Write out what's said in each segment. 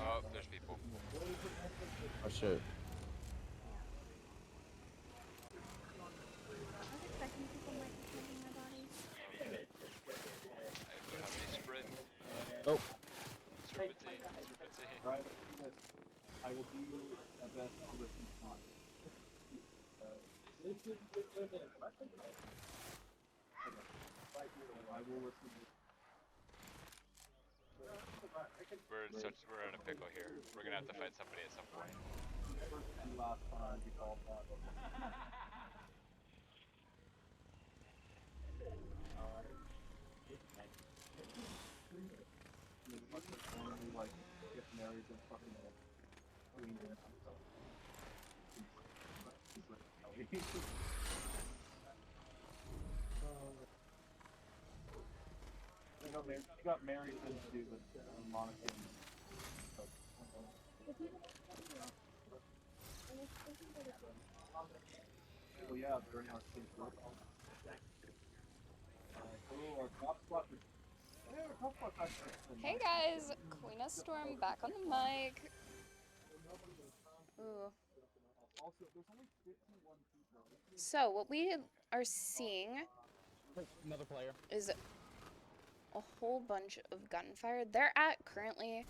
Oh, there's people. Oh shit. I was expecting people might be killing my body. I do have a sprint. Oh. Serpentine. Serpentine. I will do the best to listen to mine. I will listen to We're in a pickle here. We're gonna have to fight somebody at some point. first and last time we called that. Alright. And then like the family like get married and fucking clean and stuff. It's like they got married to do with Monica and stuff. Well, yeah, they're in our kids' group. Oh, our top spot. Yeah, our top spot's actually pretty Hey nice. guys, Queen of Storm back on the mic. Ooh. Also, there's only 51 people. So what we are seeing Another player. is a whole bunch of gunfire. They're at currently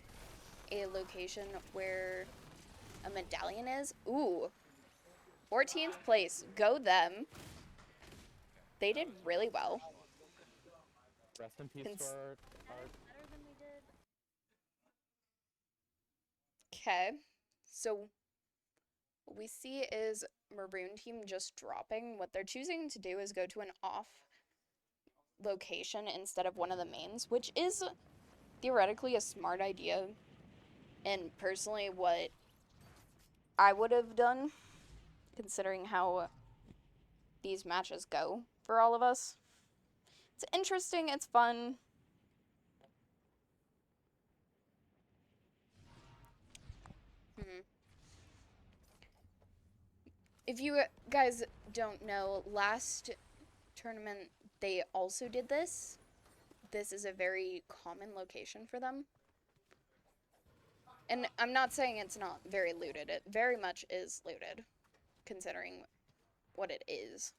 a location where a medallion is. Ooh. 14th place. Go them. They did really well. Rest in peace to our Better than we did. Okay. So what we see is Maroon team just dropping. What they're choosing to do is go to an off location instead of one of the mains, which is theoretically a smart idea. And personally, what I would have done, considering how these matches go for all of us. It's interesting, it's fun. If you guys don't know, last tournament they also did this. This is a very common location for them. And I'm not saying it's not very looted. It very much is looted, considering what it is.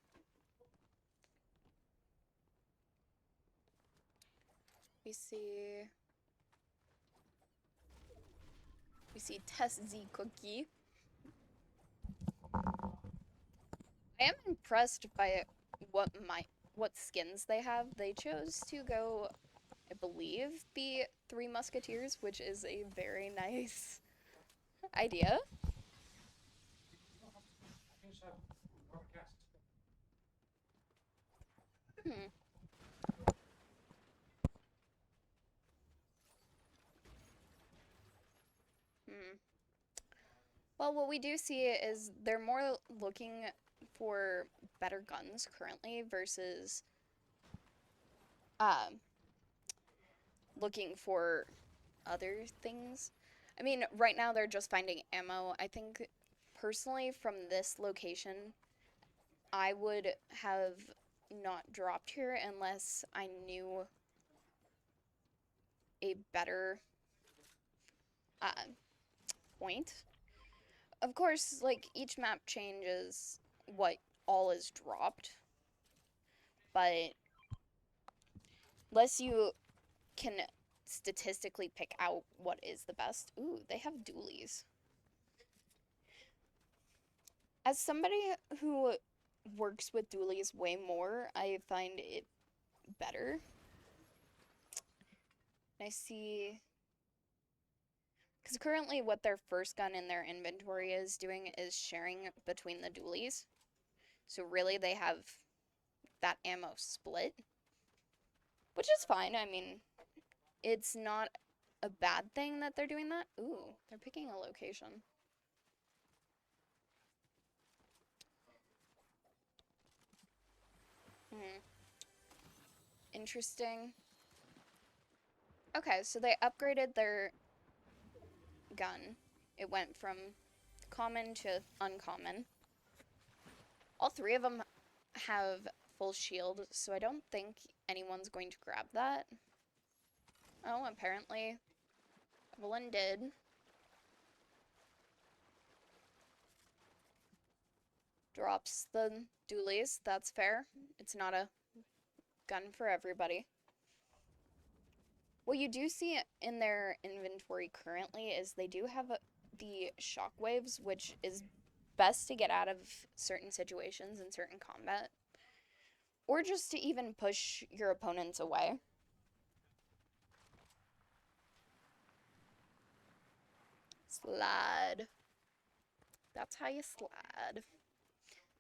We see Tess Z Cookie. I am impressed by what skins they have. They chose to go, I believe, be Three Musketeers, which is a very nice idea. Hmm. Well, what we do see is they're more looking for better guns currently versus looking for other things. I mean, right now they're just finding ammo. I think personally from this location, I would have not dropped here unless I knew a better point. Of course, like, each map changes what all is dropped, but unless you can statistically pick out what is the best. Ooh, they have dualies. As somebody who works with dualies way more, I find it better. I see, because currently what their first gun in their inventory is doing is sharing between the dualies. So really they have that ammo split, which is fine. I mean, it's not a bad thing that they're doing that. Ooh, they're picking a location. Interesting. Okay, so they upgraded their gun. It went from common to uncommon. All three of them have full shield, so I don't think anyone's going to grab that. Oh, apparently Evelyn did. Drops the dualies, that's fair. It's not a gun for everybody. What you do see in their inventory currently is they do have the shockwaves, which is best to get out of certain situations in certain combat, or just to even push your opponents away. Slide. That's how you slide.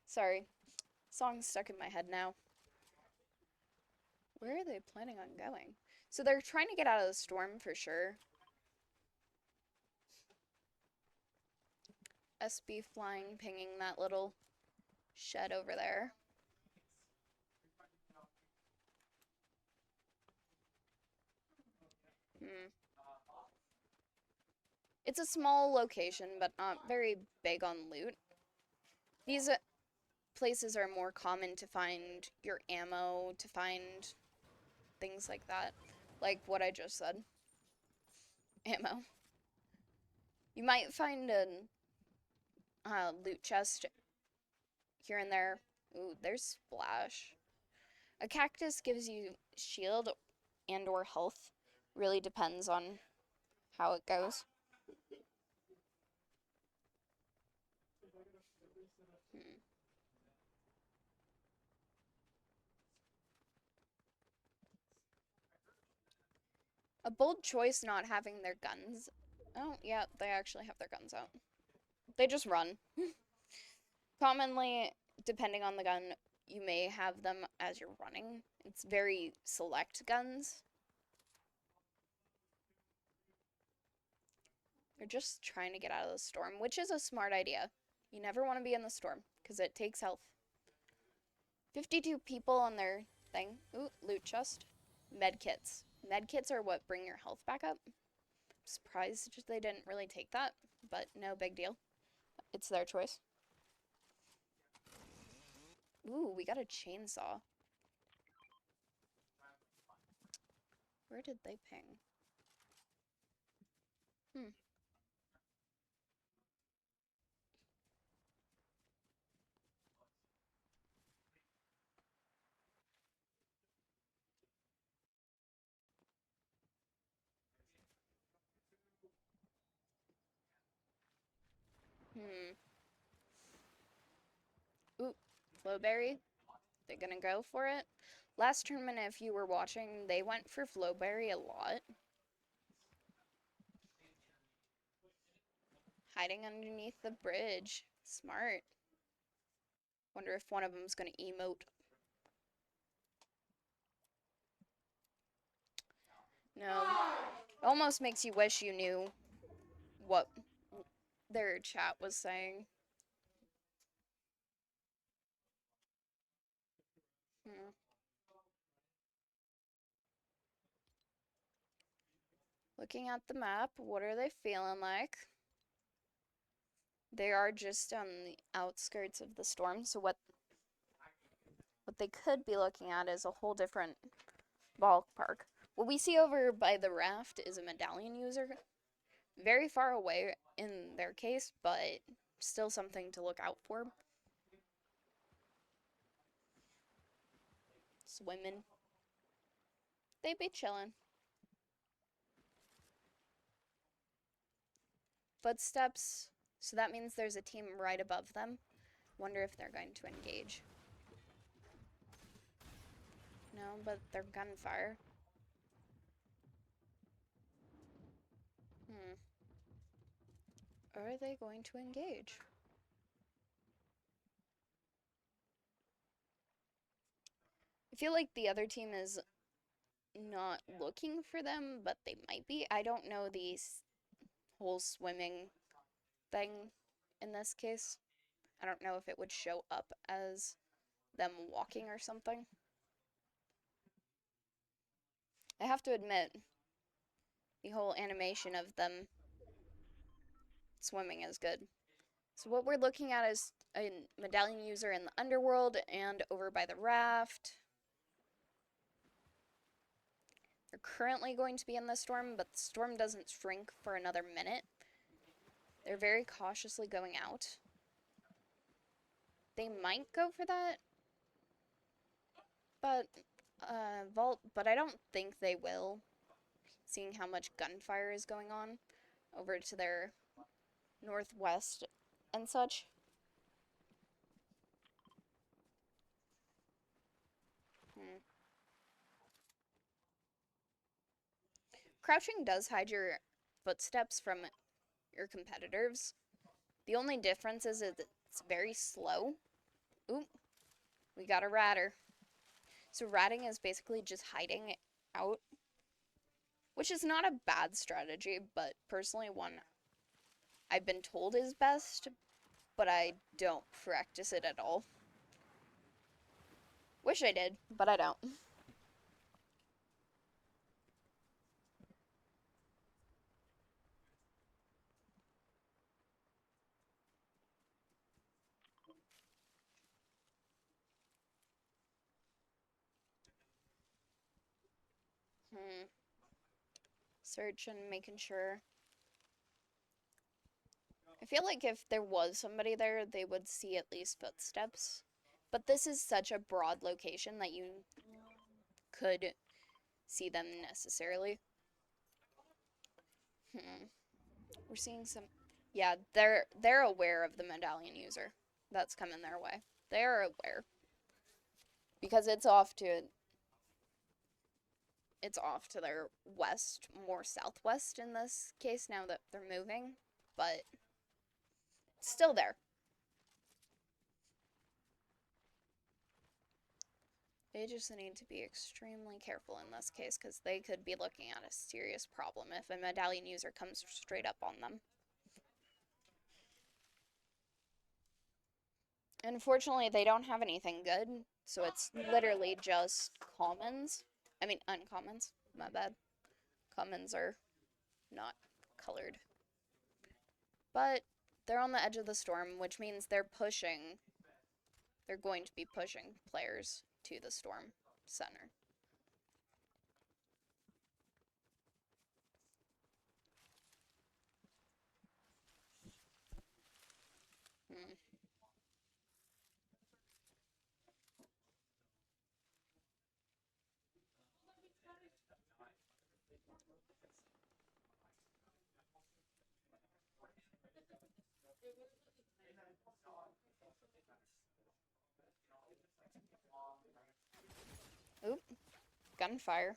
Sorry, song's stuck in my head now. Where are they planning on going? So they're trying to get out of the storm for sure. SB flying, pinging that little shed over there. It's a small location, but not very big on loot. These places are more common to find your ammo, to find things like that. Like what I just said. Ammo. You might find a loot chest here and there. Ooh, there's splash. A cactus gives you shield and or health. Really depends on how it goes. A bold choice not having their guns. Oh, yeah, they actually have their guns out. They just run. Commonly, depending on the gun, you may have them as you're running. It's very select guns. They're just trying to get out of the storm, which is a smart idea. You never want to be in the storm, because it takes health. 52 people on their thing. Ooh, loot chest. Medkits. Medkits are what bring your health back up. Surprised they didn't really take that, but no big deal. It's their choice. Ooh, we got a chainsaw. Where did they ping? Ooh, Flowberry. They're gonna go for it. Last tournament, if you were watching, they went for Flowberry a lot. Hiding underneath the bridge. Smart. Wonder if one of them's gonna emote. No. It almost makes you wish you knew what their chat was saying. Looking at the map, what are they feeling like? They are just on the outskirts of the storm, so what they could be looking at is a whole different ballpark. What we see over by the raft is a medallion user. Very far away in their case, but still something to look out for. Swimming. They be chilling. Footsteps. So that means there's a team right above them. Wonder if they're going to engage. No, but they're gunfire. Are they going to engage? I feel like the other team is not looking for them, but they might be. I don't know the whole swimming thing in this case. I don't know if it would show up as them walking or something. I have to admit, the whole animation of them swimming is good. So what we're looking at is a medallion user in the underworld and over by the raft. They're currently going to be in the storm, but the storm doesn't shrink for another minute. They're very cautiously going out. They might go for that, but vault, but I don't think they will, seeing how much gunfire is going on over to their northwest and such. Crouching does hide your footsteps from your competitors. The only difference is it's very slow. Ooh, we got a ratter. So ratting is basically just hiding out which is not a bad strategy, but personally one I've been told is best, but I don't practice it at all. Wish I did, but I don't. Search and making sure. I feel like if there was somebody there, they would see at least footsteps. But this is such a broad location that you could see them necessarily. We're seeing some... Yeah, they're aware of the medallion user that's coming their way. They're aware. Because it's off to their west, more southwest in this case now that they're moving, but it's still there. They just need to be extremely careful in this case because they could be looking at a serious problem if a medallion user comes straight up on them. Unfortunately, they don't have anything good, so it's literally just commons. I mean, uncommons. My bad. Commons are not colored. But they're on the edge of the storm, which means they're going to be pushing players to the storm center. Oop. Gunfire.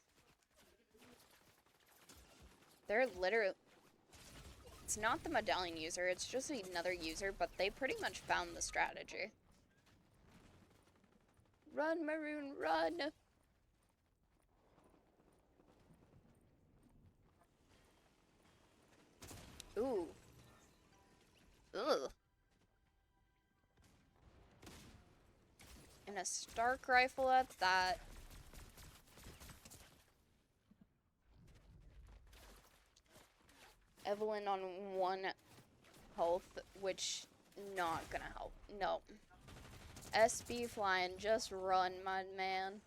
They're literally... It's not the medallion user, it's just another user, but they pretty much found the strategy. Run, Maroon, run! Ooh. Ugh. And a Stark rifle at that. Evelyn on 1 health, which not gonna help. No. SB flying, just run, my man.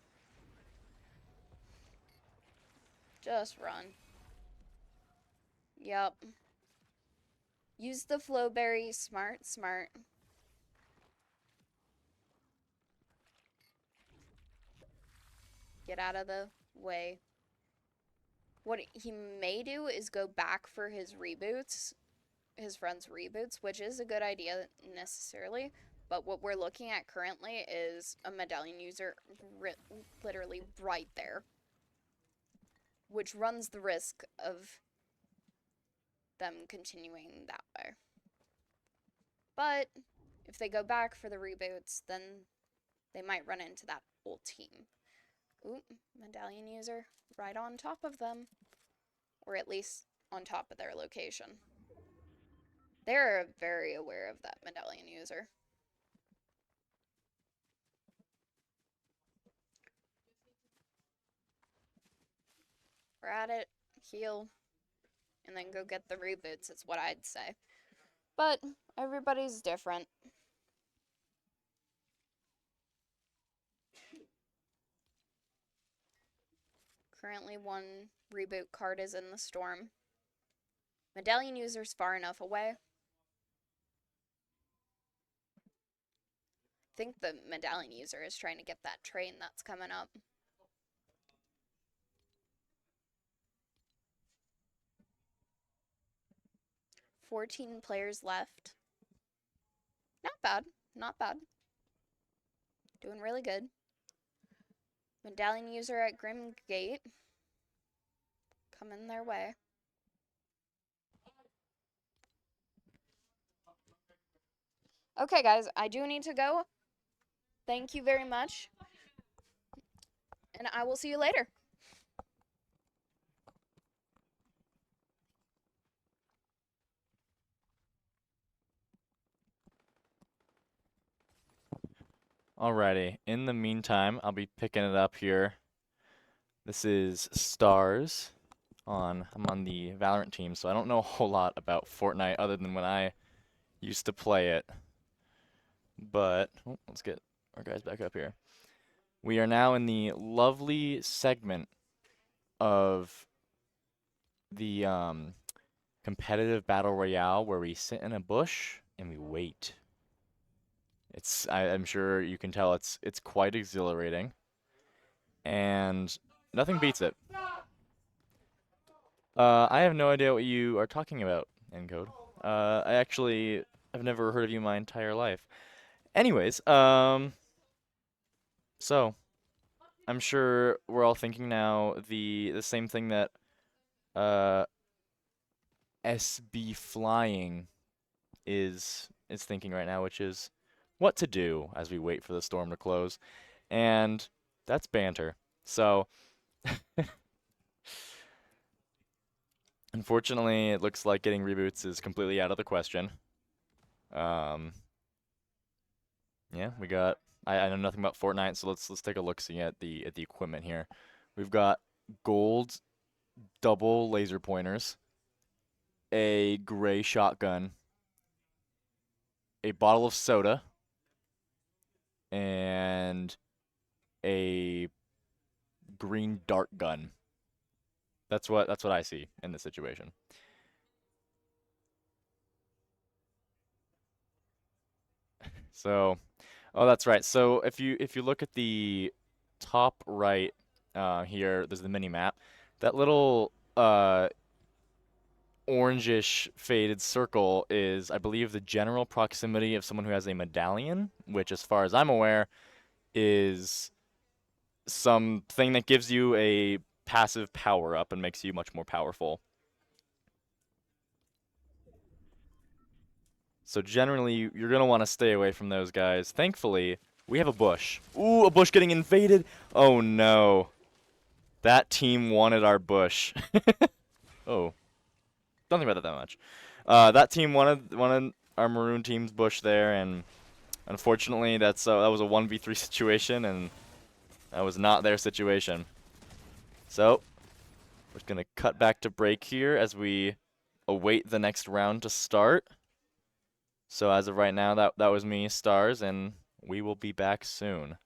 Just run. Yep. Use the flowberry. Smart, smart. Get out of the way. What he may do is go back for his reboots, his friend's reboots, which is a good idea necessarily. But what we're looking at currently is a medallion user literally right there, which runs the risk of them continuing that way. But if they go back for the reboots, then they might run into that whole team. Ooh, medallion user right on top of them. Or at least on top of their location. They're very aware of that medallion user. We're at it, heal, and then go get the reboots, is what I'd say. But everybody's different. Currently 1 reboot card is in the storm. Medallion user's far enough away. I think the medallion user is trying to get that train that's coming up. $14 players left. Not bad. Not bad. Doing really good. Medallion user at Grim Gate. Coming their way. Okay, guys, I do need to go. Thank you very much. And I will see you later. Alrighty. In the meantime, I'll be picking it up here. This is Stars. I'm on the Valorant team, so I don't know a whole lot about Fortnite other than when I used to play it. But let's get our guys back up here. We are now in the lovely segment of the competitive battle royale where we sit in a bush and we wait. I'm sure you can tell it's quite exhilarating, and nothing beats it. I have no idea what you are talking about, Encode. I actually have never heard of you my entire life. Anyways, so I'm sure we're all thinking now the same thing that SB Flying is thinking right now, which is what to do as we wait for the storm to close, and that's banter. So. Unfortunately, it looks like getting reboots is completely out of the question. Yeah, we got. I know nothing about Fortnite, so let's take a look see at the equipment here. We've got gold double laser pointers, a gray shotgun, a bottle of soda, and a green dart gun. That's what I see in this situation. So, oh, that's right. So if you look at the top right here, there's the mini map. That little orangish faded circle is, I believe, the general proximity of someone who has a medallion, which, as far as I'm aware, is something that gives you a passive power up and makes you much more powerful. So generally, you're going to want to stay away from those guys. Thankfully, we have a bush. Ooh, a bush getting invaded. Oh, no. That team wanted our bush. Oh. Don't think about that much. That team wanted our maroon team's bush there, and unfortunately, that was a 1v3 situation, and that was not their situation. So, we're just going to cut back to break here as we await the next round to start. So as of right now, that was me, Stars, and we will be back soon.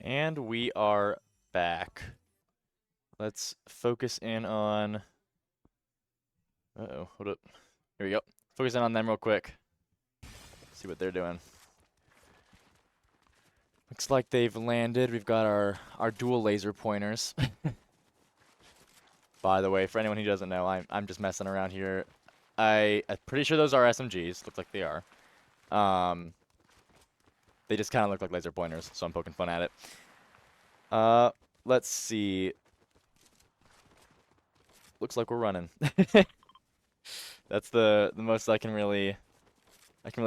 And we are back. Let's focus in on... Uh-oh, hold up. Here we go. Focus in on them real quick. See what they're doing. Looks like they've landed. We've got our dual laser pointers. By the way, for anyone who doesn't know, I'm just messing around here. I'm pretty sure those are SMGs. Look like they are. They just kind of look like laser pointers, so I'm poking fun at it. Let's see. Looks like we're running. That's the most I can really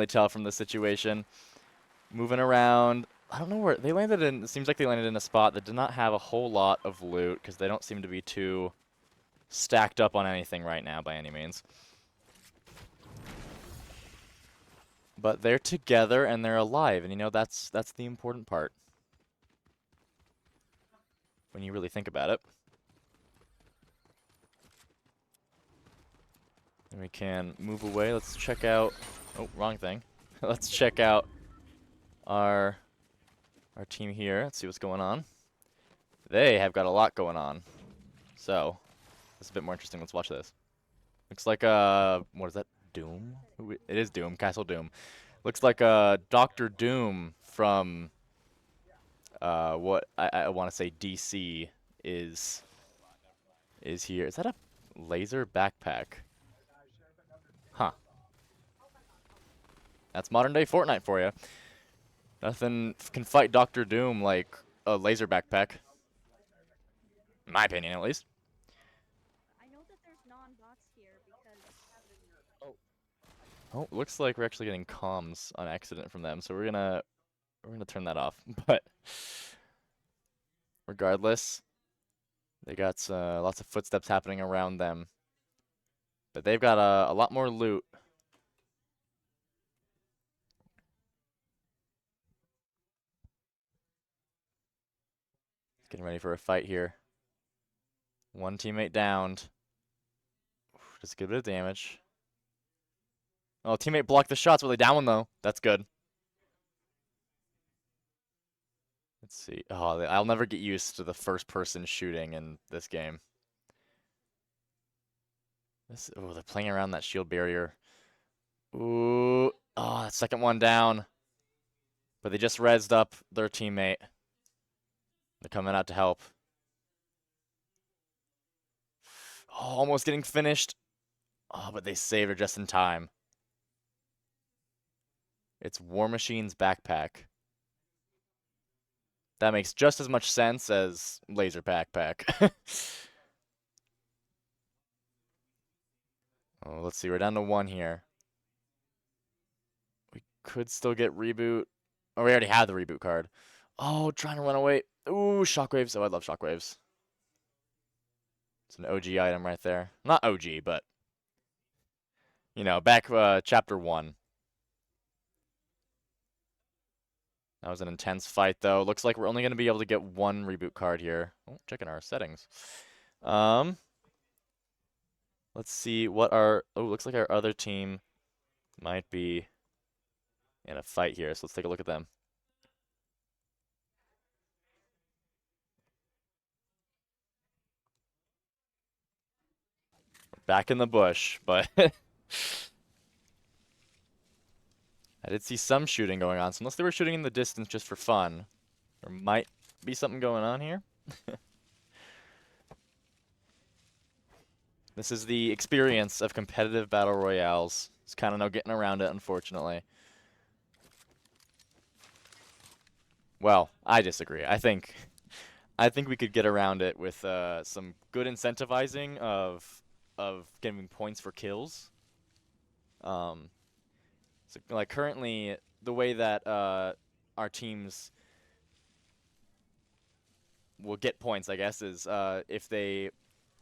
tell from the situation. Moving around. I don't know where they landed in. It seems like they landed in a spot that did not have a whole lot of loot because they don't seem to be too stacked up on anything right now by any means. But they're together and they're alive, and you know that's the important part when you really think about it. And we can move away. Let's check out. Oh, wrong thing. Let's check out our team here. Let's see what's going on. They have got a lot going on. So, this is a bit more interesting. Let's watch this. Looks like what is that? Doom? It is Doom. Castle Doom. Looks like Dr. Doom from what I want to say DC is here. Is that a laser backpack? Huh. That's modern day Fortnite for you. Nothing can fight Dr. Doom like a laser backpack. In my opinion, at least. I know that there's non-bots here because Oh, looks like we're actually getting comms on accident from them, so we're gonna turn that off. But regardless, they got lots of footsteps happening around them. But they've got a lot more loot. Getting ready for a fight here. One teammate downed. Just a good bit of damage. Oh, teammate blocked the shots. Were they down one though? That's good. Let's see. Oh, I'll never get used to the first person shooting in this game. Oh, they're playing around that shield barrier. Ooh. Oh, that second one down. But they just rezzed up their teammate. They're coming out to help. Oh, almost getting finished. Oh, but they saved her just in time. It's War Machine's backpack. That makes just as much sense as laser backpack. Oh, let's see. We're down to one here. We could still get reboot. Oh, we already have the reboot card. Oh, trying to run away. Ooh, shockwaves. Oh, I love shockwaves. It's an OG item right there. Not OG, but you know, back chapter 1. That was an intense fight, though. Looks like we're only going to be able to get one reboot card here. Oh, checking our settings. Let's see what our... Oh, looks like our other team might be in a fight here. So let's take a look at them. Back in the bush, but... I did see some shooting going on, so unless they were shooting in the distance just for fun, there might be something going on here. This is the experience of competitive battle royales. It's kind of no getting around it, unfortunately. Well, I disagree. I think we could get around it with some good incentivizing of getting points for kills. So, like currently, the way that our teams will get points, I guess, is if they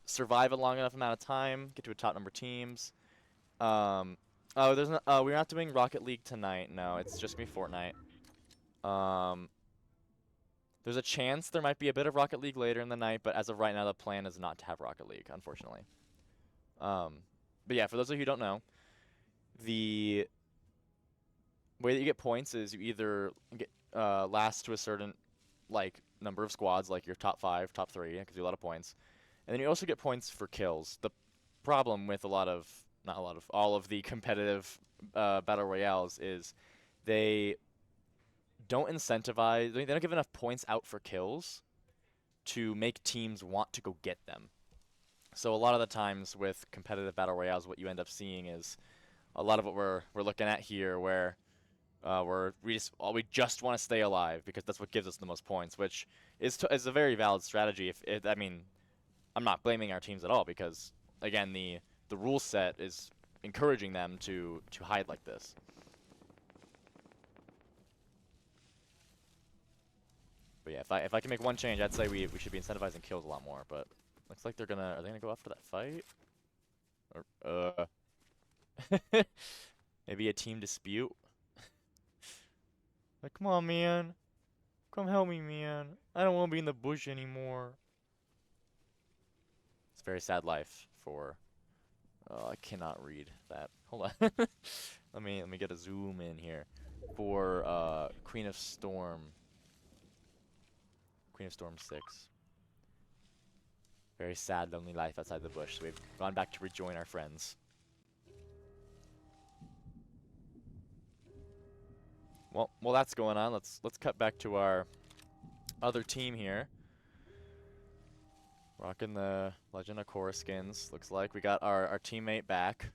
survive a long enough amount of time, get to a top number teams. Oh, there's no, we're not doing Rocket League tonight. No, it's just gonna be Fortnite. There's a chance there might be a bit of Rocket League later in the night, but as of right now, the plan is not to have Rocket League, unfortunately. But yeah, for those of you who don't know, the way that you get points is you either get last to a certain like number of squads, like your top 5, top 3, it gives you a lot of points. And then you also get points for kills. The problem with all of the competitive battle royales is they don't incentivize, they don't give enough points out for kills to make teams want to go get them. So a lot of the times with competitive battle royales, what you end up seeing is a lot of what we're looking at here, where we just want to stay alive because that's what gives us the most points, which is a very valid strategy. I mean, I'm not blaming our teams at all because again, the rule set is encouraging them to hide like this. But yeah, if I can make one change, I'd say we should be incentivizing kills a lot more. But looks like are they gonna go after that fight? Or maybe a team dispute? Like, come on, man. Come help me, man. I don't want to be in the bush anymore. It's a very sad life for... Oh, I cannot read that. Hold on. let me get a zoom in here. For Queen of Storm. Queen of Storm 6. Very sad, lonely life outside the bush. So we've gone back to rejoin our friends. Well, while that's going on, let's cut back to our other team here. Rocking the Legend of Korra skins. Looks like we got our teammate back.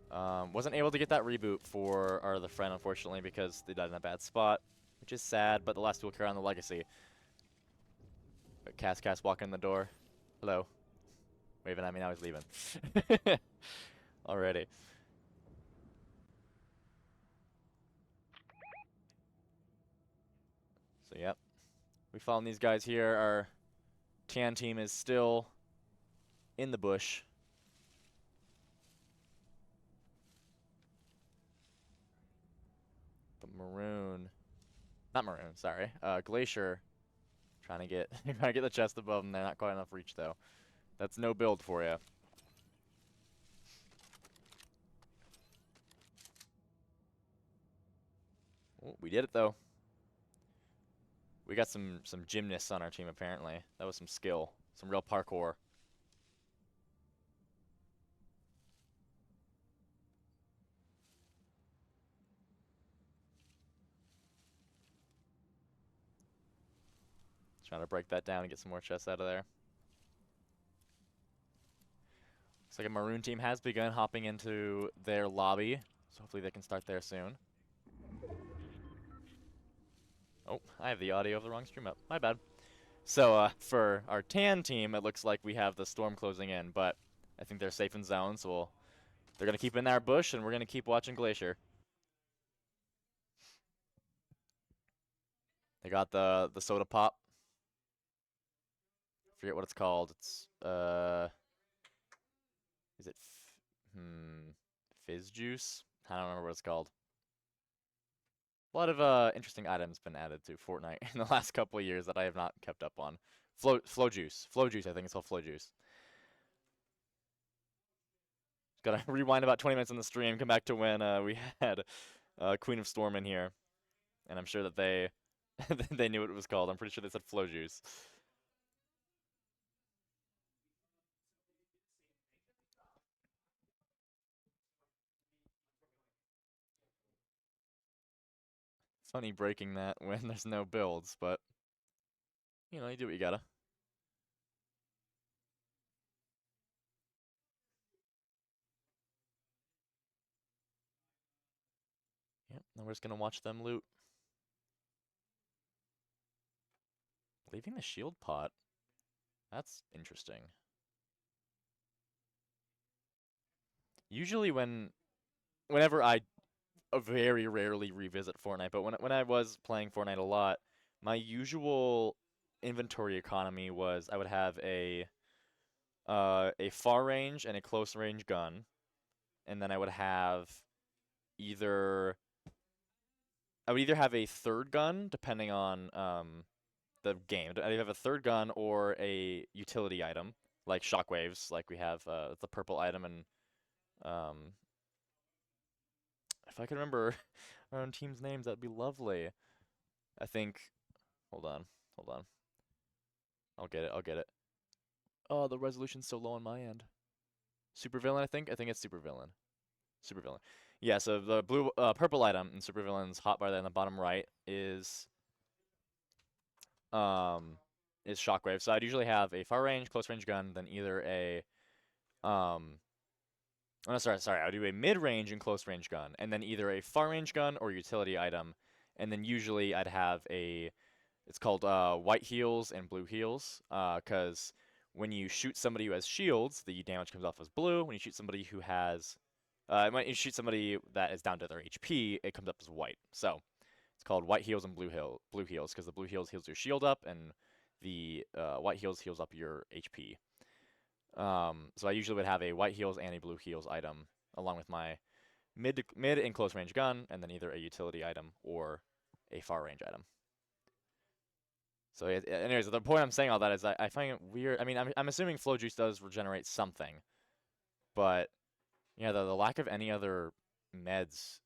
Wasn't able to get that reboot for our other friend, unfortunately, because they died in a bad spot, which is sad. But the last two will carry on the legacy. But Cass walking in the door. Hello. Waving at me, now he's leaving. Already. So, yep. We found these guys here. Our tan team is still in the bush. But Glacier trying to get the chest above them. They're not quite enough reach though. That's no build for you. Oh, we did it though. We got some gymnasts on our team apparently. That was some skill, some real parkour. Trying to break that down and get some more chests out of there. Looks like a maroon team has begun hopping into their lobby, so hopefully they can start there soon. Oh, I have the audio of the wrong stream up. My bad. So for our tan team, it looks like we have the storm closing in, but I think they're safe in zone, so they're going to keep in our bush, and we're going to keep watching Glacier. They got the soda pop. Forget what it's called. It's is it fizz juice? I don't remember what it's called. A lot of interesting items been added to Fortnite in the last couple of years that I have not kept up on. Flow juice. Flow juice, I think it's called flow juice. Gotta rewind about 20 minutes in the stream, come back to when we had Queen of Storm in here. And I'm sure that they they knew what it was called. I'm pretty sure they said flow juice. Funny breaking that when there's no builds, but you know, you do what you gotta. Yep, now we're just gonna watch them loot. Leaving the shield pot. That's interesting. Usually whenever I very rarely revisit Fortnite, but when I was playing Fortnite a lot, my usual inventory economy was I would have a far range and a close range gun, and then I would either have a third gun depending on the game. I'd either have a third gun or a utility item like shockwaves, like we have the purple item, and if I could remember our own team's names, that'd be lovely. I think Hold on. Hold on. I'll get it. I'll get it. Oh, the resolution's so low on my end. Supervillain, I think? I think it's supervillain. Supervillain. Yeah, so the purple item in supervillain's hotbar there in the bottom right is shockwave. So I'd usually have a far range, close range gun, then either a oh, no, sorry. I would do a mid range and close range gun, and then either a far range gun or utility item, and then usually I'd have it's called white heals and blue heals, because when you shoot somebody who has shields, the damage comes off as blue. When you shoot somebody who has when you shoot somebody that is down to their HP, it comes up as white. So it's called white heals and blue heals, because the blue heals your shield up, and the white heals up your HP. So I usually would have a white heals and a blue heals item, along with my mid and close range gun, and then either a utility item or a far range item. So anyways, the point I'm saying all that is I find it weird. I mean, I'm assuming flow juice does regenerate something, but yeah, the lack of any other meds.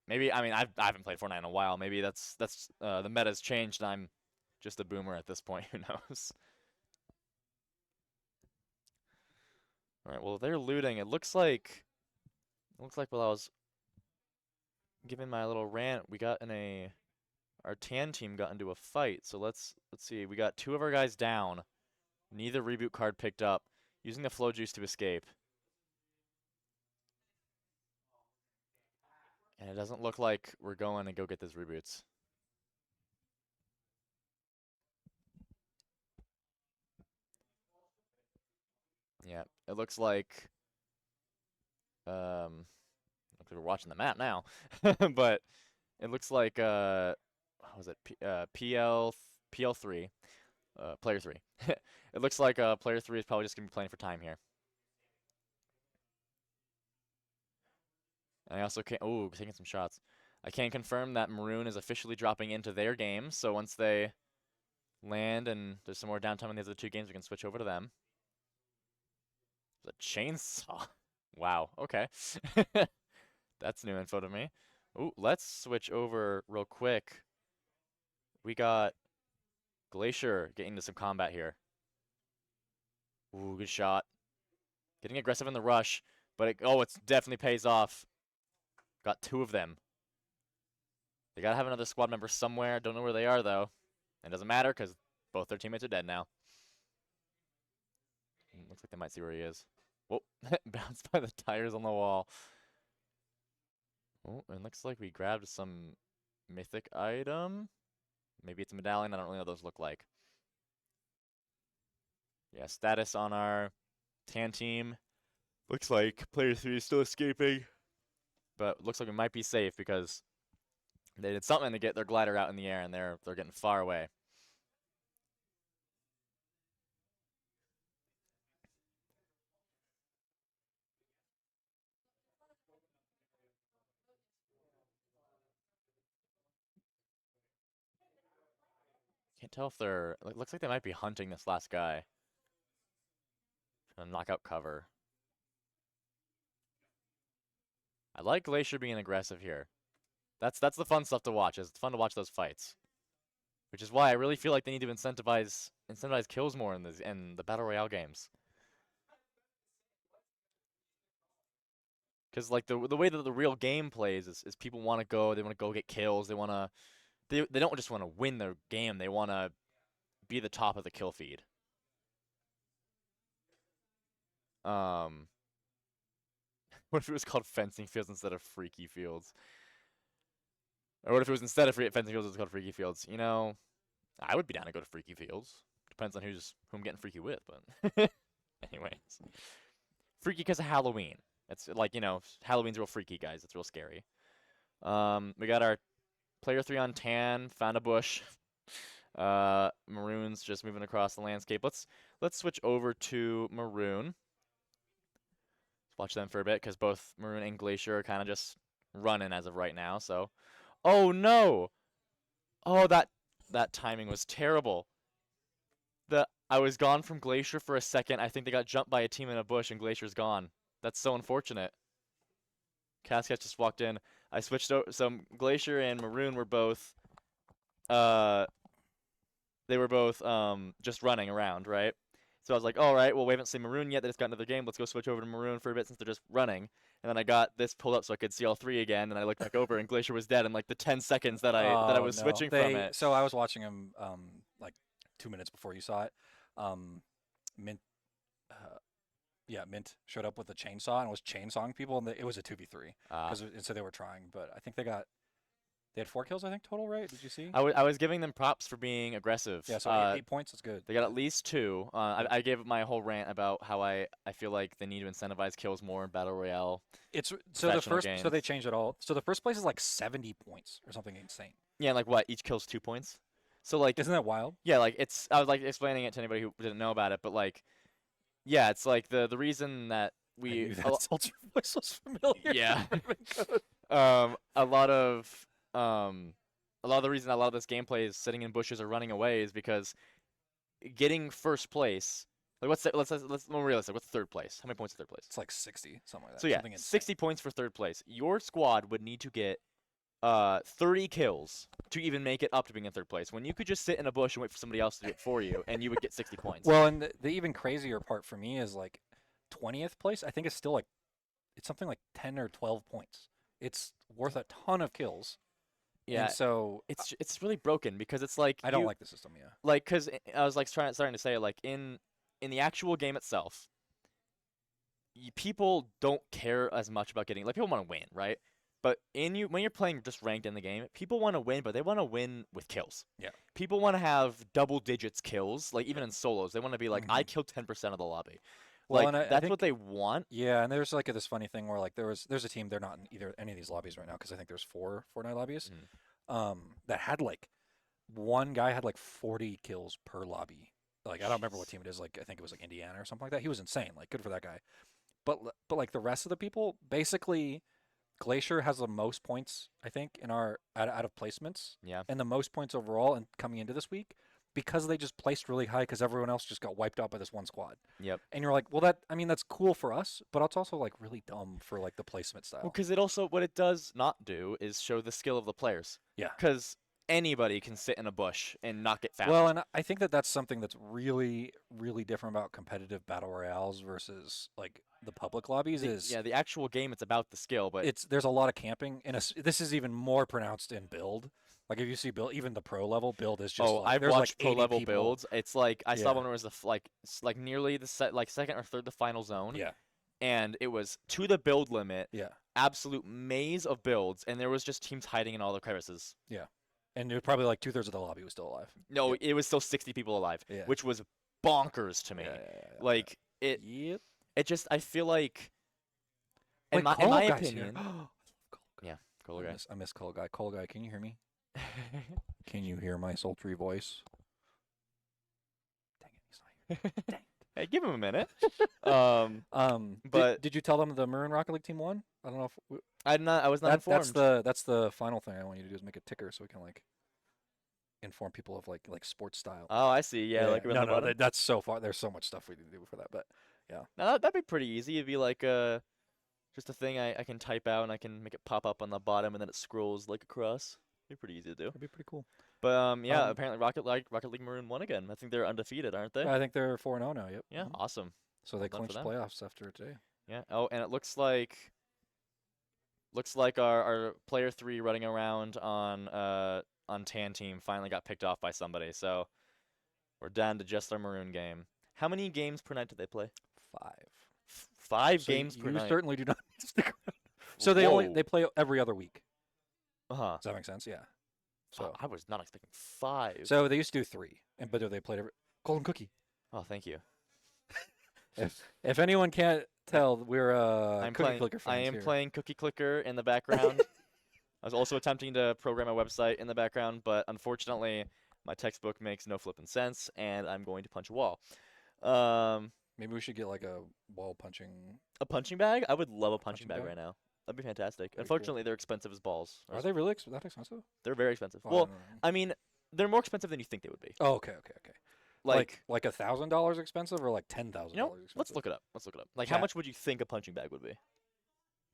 Maybe, I mean, I haven't played Fortnite in a while. Maybe that's the meta's changed and I'm just a boomer at this point. Who knows? All right. Well, they're looting. It looks like while I was giving my little rant, we got our tan team got into a fight. So let's see. We got 2 of our guys down. Neither reboot card picked up. Using the flow juice to escape. And it doesn't look like we're going to go get those reboots. Yeah, it looks like we're watching the map now. But it looks like what was it? PL3, player 3. It looks like player 3 is probably just gonna be playing for time here. And I also can't. Oh, taking some shots. I can confirm that Maroon is officially dropping into their game. So once they land and there's some more downtime in the other 2 games, we can switch over to them. The chainsaw. Wow. Okay. That's new info to me. Ooh, let's switch over real quick. We got Glacier getting into some combat here. Ooh, good shot. Getting aggressive in the rush, but it definitely pays off. Got 2 of them. They gotta have another squad member somewhere. Don't know where they are though. It doesn't matter because both their teammates are dead now. Looks like they might see where he is. Whoa, bounced by the tires on the wall. Oh, it looks like we grabbed some mythic item. Maybe it's a medallion. I don't really know what those look like. Yeah, status on our tan team. Looks like player 3 is still escaping. But looks like we might be safe because they did something to get their glider out in the air and they're getting far away. Can't tell if they're. It looks like they might be hunting this last guy. Trying to knock out cover. I like Glacier being aggressive here. That's the fun stuff to watch. It's fun to watch those fights. Which is why I really feel like they need to incentivize kills more in the Battle Royale games. Because like the way that the real game plays is people want to go, they want to go get kills, they don't just want to win their game, they want to be the top of the kill feed. What if it was called fencing fields instead of freaky fields? Or what if it was instead of fencing fields, it was called freaky fields? You know, I would be down to go to freaky fields. Depends on who I'm getting freaky with, but anyways. Freaky because of Halloween. It's like, you know, Halloween's real freaky, guys. It's real scary. We got our player 3 on tan, found a bush. Maroon's just moving across the landscape. Let's switch over to Maroon. Let's watch them for a bit because both Maroon and Glacier are kind of just running as of right now. So, oh no! Oh, that timing was terrible. I was gone from Glacier for a second. I think they got jumped by a team in a bush and Glacier's gone. That's so unfortunate. Cascat just walked in. I switched over. So Glacier and Maroon were both they were both just running around, right? So I was like, all right, well, we haven't seen Maroon yet. They just got another game. Let's go switch over to Maroon for a bit since they're just running. And then I got this pulled up so I could see all three again. And I looked back over, and Glacier was dead in like the 10 seconds that I was no. switching from it. So I was watching him like 2 minutes before you saw it. Mint, Mint showed up with a chainsaw and was chainsawing people, and it was a 2v3 and so they were trying. But I think they had 4 kills, I think, total, right? Did you see? I was giving them props for being aggressive. Yeah, so 8 points is good. They got at least 2. I gave my whole rant about how I feel like they need to incentivize kills more in Battle Royale. It's so the first games. so they changed it all. So the first place is like 70 points or something insane. Yeah, like what? Each kill's 2 points. So like, Isn't that wild? yeah, like I was like explaining it to anybody who didn't know about it, but like, yeah, it's like the reason that I knew we that Soldier voice was familiar. yeah, a lot of the reason a lot of this gameplay is sitting in bushes or running away is because getting first place. Like let's more realistic. What's third place? How many points is third place? It's like 60, something like that. So yeah, Something insane. 60 points for third place. Your squad would need to get 30 kills to even make it up to being in third place. When you could just sit in a bush and wait for somebody else to do it for you, and you would get 60 points. Well, and the even crazier part for me is like 20th place. I think it's still like it's something like 10 or 12 points. It's worth a ton of kills. Yeah. And so it's really broken because it's like I don't like the system. Yeah. like because I was like starting to say like in the actual game itself, people don't care as much about getting like people want to win, right? But when you're playing just ranked in the game, people want to win, but they want to win with kills. Yeah. People want to have double digits kills, like even in solos, they want to be like, I killed 10% of the lobby. Well, Like and I that's think- what they want. Yeah, and there's like this funny thing where like there's a team, they're not in any of these lobbies right now because I think there's 4 Fortnite lobbies. That had like one guy had like 40 kills per lobby. Like I don't remember what team it is. Like I think it was like Indiana or something like that. He was insane. Like good for that guy. But like the rest of the people, basically, Glacier has the most points I think in our out of placements. Yeah. And the most points overall and coming into this week because they just placed really high because everyone else just got wiped out by this one squad. Yep. And you're like, well, that's cool for us, but it's also like really dumb for like the placement style. Well, because it also what it does not do is show the skill of the players. Yeah. Because anybody can sit in a bush and not get found. Well, and I think that's something that's really, really different about competitive battle royales versus like the public lobbies. The actual game, it's about the skill, but there's a lot of camping, and this is even more pronounced in build. Like if you see build, even the pro level build is just. I've there's watched like pro 80 level people. builds. It's like I saw Yeah. one where it was like nearly the second or third the final zone. Yeah. And it was to the build limit. Yeah. Absolute maze of builds, and there was just teams hiding in all the crevices. Yeah. And it was probably like 2/3 of the lobby was still alive. No, it was still 60 people alive, Yeah. which was bonkers to me. Yeah. Like it. Yep. It just I feel like. Wait, In my Colo Guy's here. opinion. Yeah, Colo Guy. I miss Colo Guy. Colo Guy, can you hear me? Can you hear my sultry voice? Dang it, he's not here. Hey, give him a minute. But did you tell them the Maroon Rocket League team won? I don't know if I was not informed. that's the final thing I want you to do is make a ticker so we can like inform people of like sports style. Oh, I see. Yeah, like around the bottom. That's so far. There's so much stuff we need to do for that, but yeah. No, that'd be pretty easy. It'd be like just a thing I can type out and I can make it pop up on the bottom and then it scrolls like across. It'd be pretty easy to do. That'd be pretty cool. But yeah, apparently Rocket League Maroon won again. I think they're undefeated, aren't they? I think they're 4-0 now. Yep. Yeah, awesome. So they Well done clinched for them. playoffs after today. Yeah. Oh, and it looks like our player 3 running around on Tan team finally got picked off by somebody. So we're down to just our Maroon game. How many games per night do they play? 5. 5 So games per you night. certainly do not need to stick around. So Whoa. they play every other week. Uh-huh. Does that make sense? Yeah. So I was not expecting 5. so they used to do 3, but they played every Golden Cookie. Oh, thank you. If anyone can't tell, we're I'm Cookie playing. Clicker I fans am here. playing Cookie Clicker in the background. I was also attempting to program a website in the background, but unfortunately, my textbook makes no flipping sense, and I'm going to punch a wall. Maybe we should get like a wall punching. A punching bag? I would love a punching Punching bag bag? right now. That'd be fantastic. Pretty Unfortunately, they're expensive as balls. Are they really that expensive? They're very expensive. Oh, I Well, don't know. I mean, they're more expensive than you think they would be. Oh, okay. Like Like $1,000 expensive or like $10,000 expensive? let's look it up. Like, how Chat. much would you think a punching bag would be?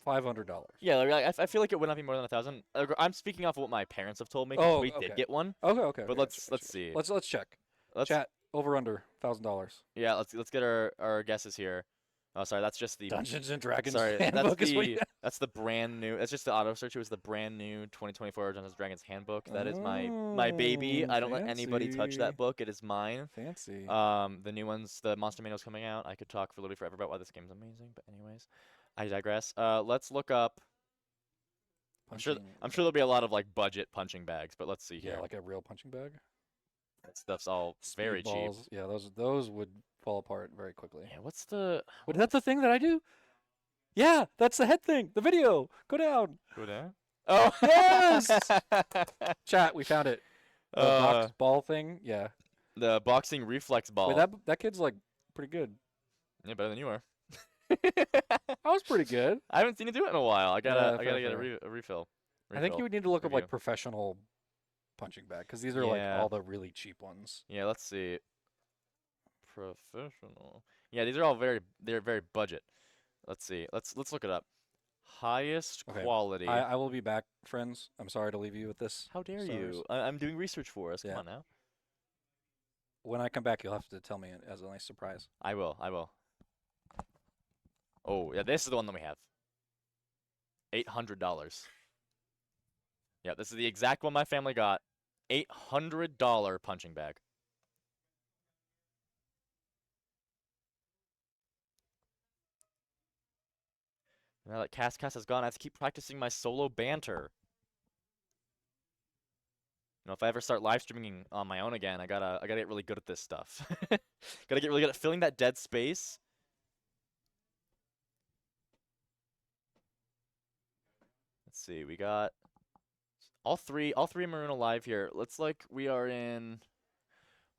$500. Yeah, like, I feel like it would not be more than 1,000. I'm speaking off of what my parents have told me 'cause Oh, we okay. did get one. Okay. But let's see. Let's check. let's Chat over under $1,000. yeah, let's get our guesses here. Oh, sorry, that's just the Dungeons and Dragons sorry, handbook is what you that's the brand new. That's just the auto search. It was the brand new 2024 Dungeons and Dragons handbook. That is my baby. I don't let anybody touch that book. It is mine. Fancy. The new ones, the Monster Manual's coming out. I could talk for literally forever about why this game's amazing, but anyways, I digress. Let's look up. I'm sure there'll be a lot of like budget punching bags, but let's see here. Yeah, like a real punching bag. That stuff's all very cheap. Speedballs. Yeah, those would fall apart very quickly. Yeah, what's the? Wait, that's the thing that I do? Yeah, that's the head thing. The video. Go down. Go down. Oh yes! Chat, we found it. The Uh, box ball thing. Yeah. the boxing reflex ball. Wait, that kid's like pretty good. Yeah, better than you are. I was pretty good. I haven't seen you do it in a while. I gotta fair, get fair. a refill. I think you would need to look up review. like professional punching bag because these are like Yeah. all the really cheap ones. Yeah, let's see. Professional. Yeah, these are all they're very budget. Let's see. Let's look it up. Highest Okay, quality. I will be back, friends. I'm sorry to leave you with this. How dare stars. you? I'm doing research for us. Yeah. Come on now. When I come back, you'll have to tell me as a nice surprise. I will. Oh, yeah, this is the one that we have. $800. Yeah, this is the exact one my family got. $800 punching bag. Now that Cast has gone, I have to keep practicing my solo banter. You know, if I ever start live streaming on my own again, I gotta get really good at this stuff. Gotta get really good at filling that dead space. Let's see, we got all three Maroon alive here. Looks like we are in.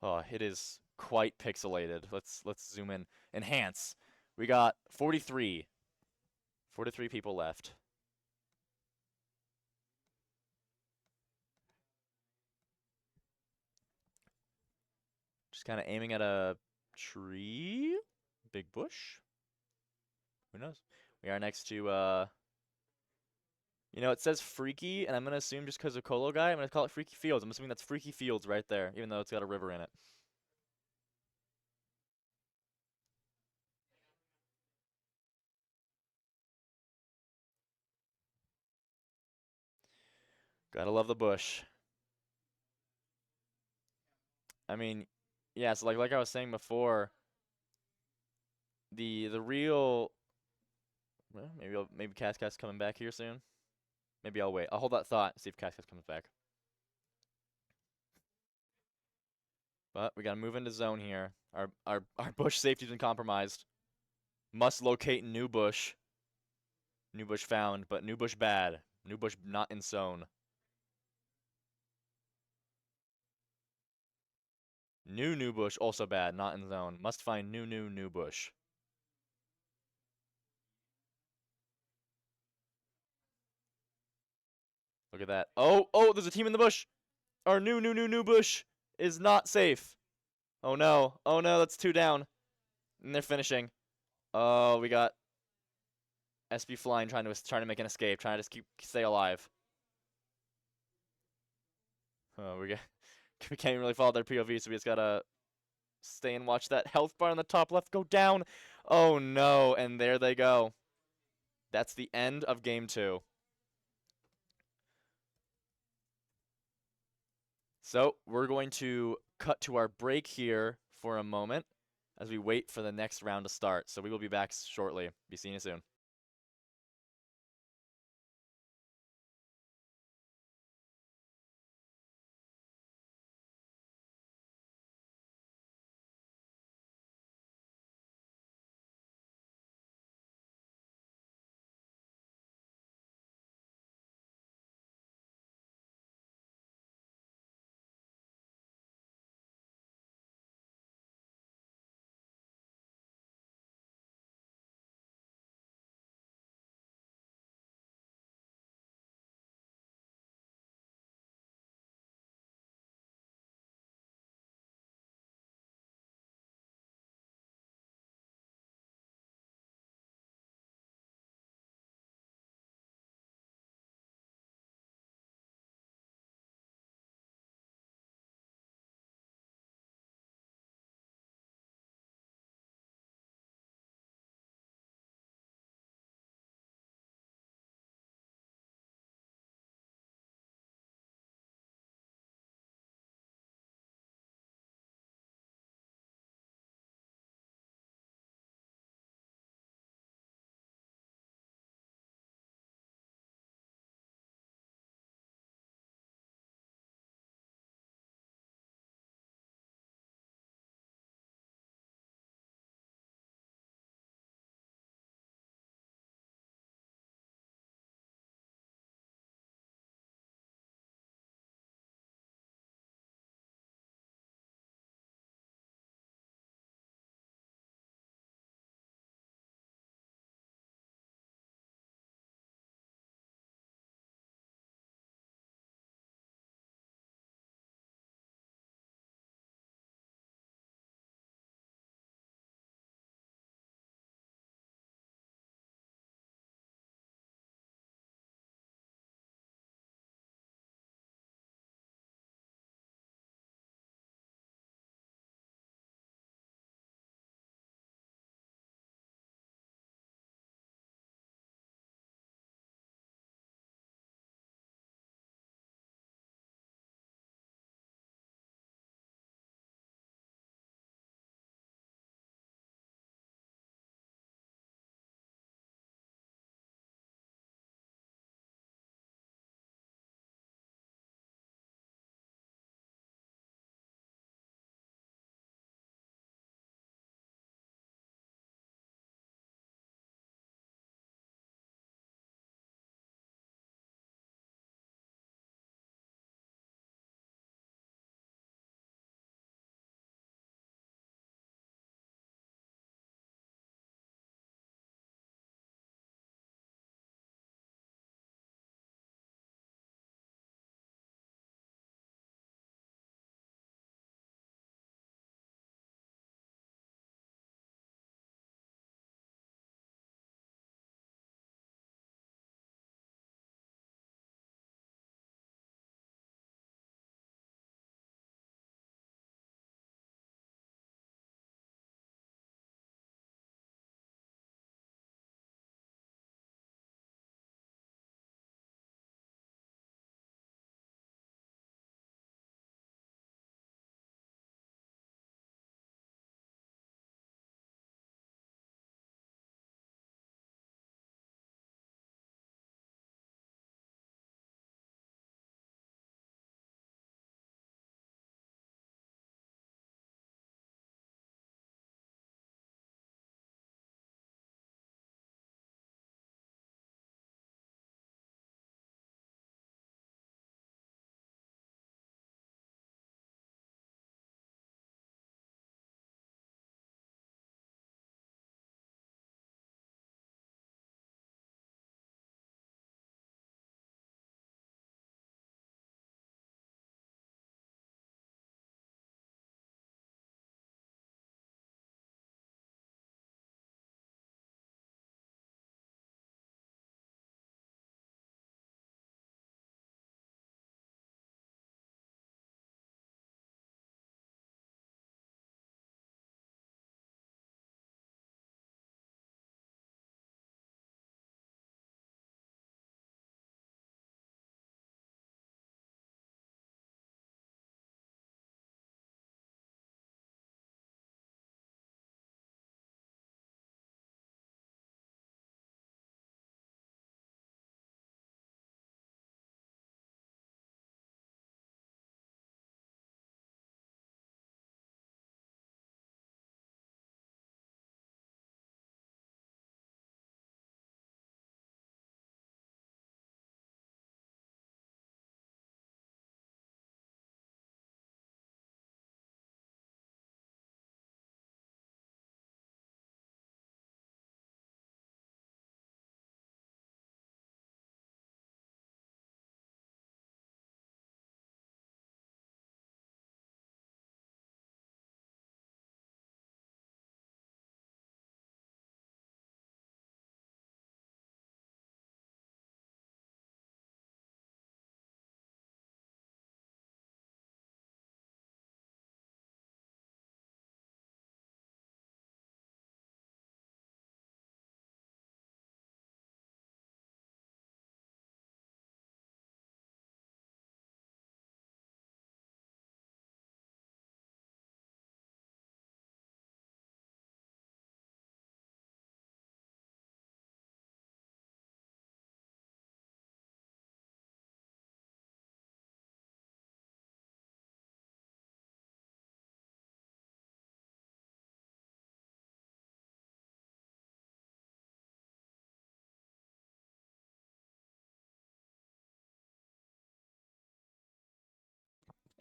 Oh, it is quite pixelated. Let's zoom in. Enhance. We got 43 people left. Just kind of aiming at a tree, big bush. Who knows? We are next to you know, it says Freaky, and I'm gonna assume just because of Colo Guy, I'm gonna call it Freaky Fields. I'm assuming that's Freaky Fields right there, even though it's got a river in it. Gotta love the bush. I mean, yeah, so like I was saying before, the real well, maybe Cascas coming back here soon. Maybe I'll wait. I'll hold that thought, see if Cascas comes back. But we gotta move into zone here. Our bush safety's been compromised. Must locate new bush. New bush found, but new bush bad. New bush not in zone. New bush also bad, not in zone. Must find new bush. Look at that. Oh, there's a team in the bush. Our new bush is not safe. Oh no, that's 2 down. And they're finishing. Oh, we got SB flying trying to make an escape, trying to just stay alive. Oh, we can't even really follow their POV, so we just gotta stay and watch that health bar on the top left go down. Oh no, and there they go. That's the end of game 2. So we're going to cut to our break here for a moment as we wait for the next round to start. So we will be back shortly. Be seeing you soon.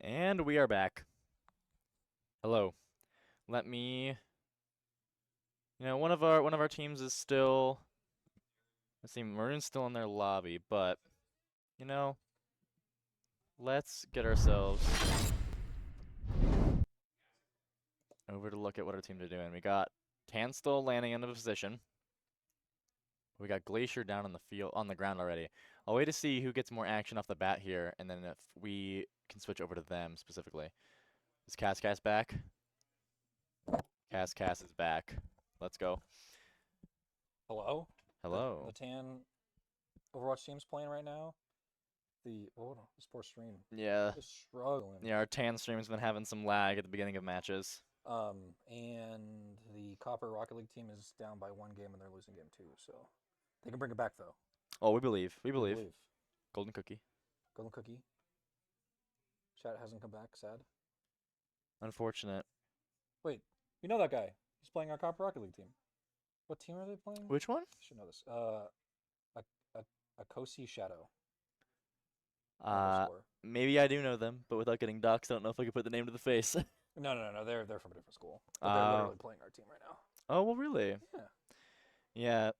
And we are back. Hello. Let me. One of our teams is still. Let's see, Maroon's still in their lobby, but let's get ourselves over to look at what our teams are doing. We got Tan still landing in a position. We got Glacier down on the field, on the ground already. I'll wait to see who gets more action off the bat here, and then if we can switch over to them specifically. Is Cass back? Cass is back. Let's go. Hello? Hello. The Tan Overwatch team's playing right now. This poor stream. Yeah. Just struggling. Yeah, our Tan stream's been having some lag at the beginning of matches. And the Copper Rocket League team is down by 1 game and they're losing game 2, so they can bring it back though. Oh, we believe. We believe. Golden Cookie. Golden Cookie. Chat hasn't come back. Sad. Unfortunate. Wait, you know that guy? He's playing our Copper Rocket League team. What team are they playing? Which one? I should know this. A Kosi Shadow. Maybe I do know them, but without getting doxxed, I don't know if I could put the name to the face. No. They're from a different school. But they're literally playing our team right now. Oh, well, really? Yeah. Yeah.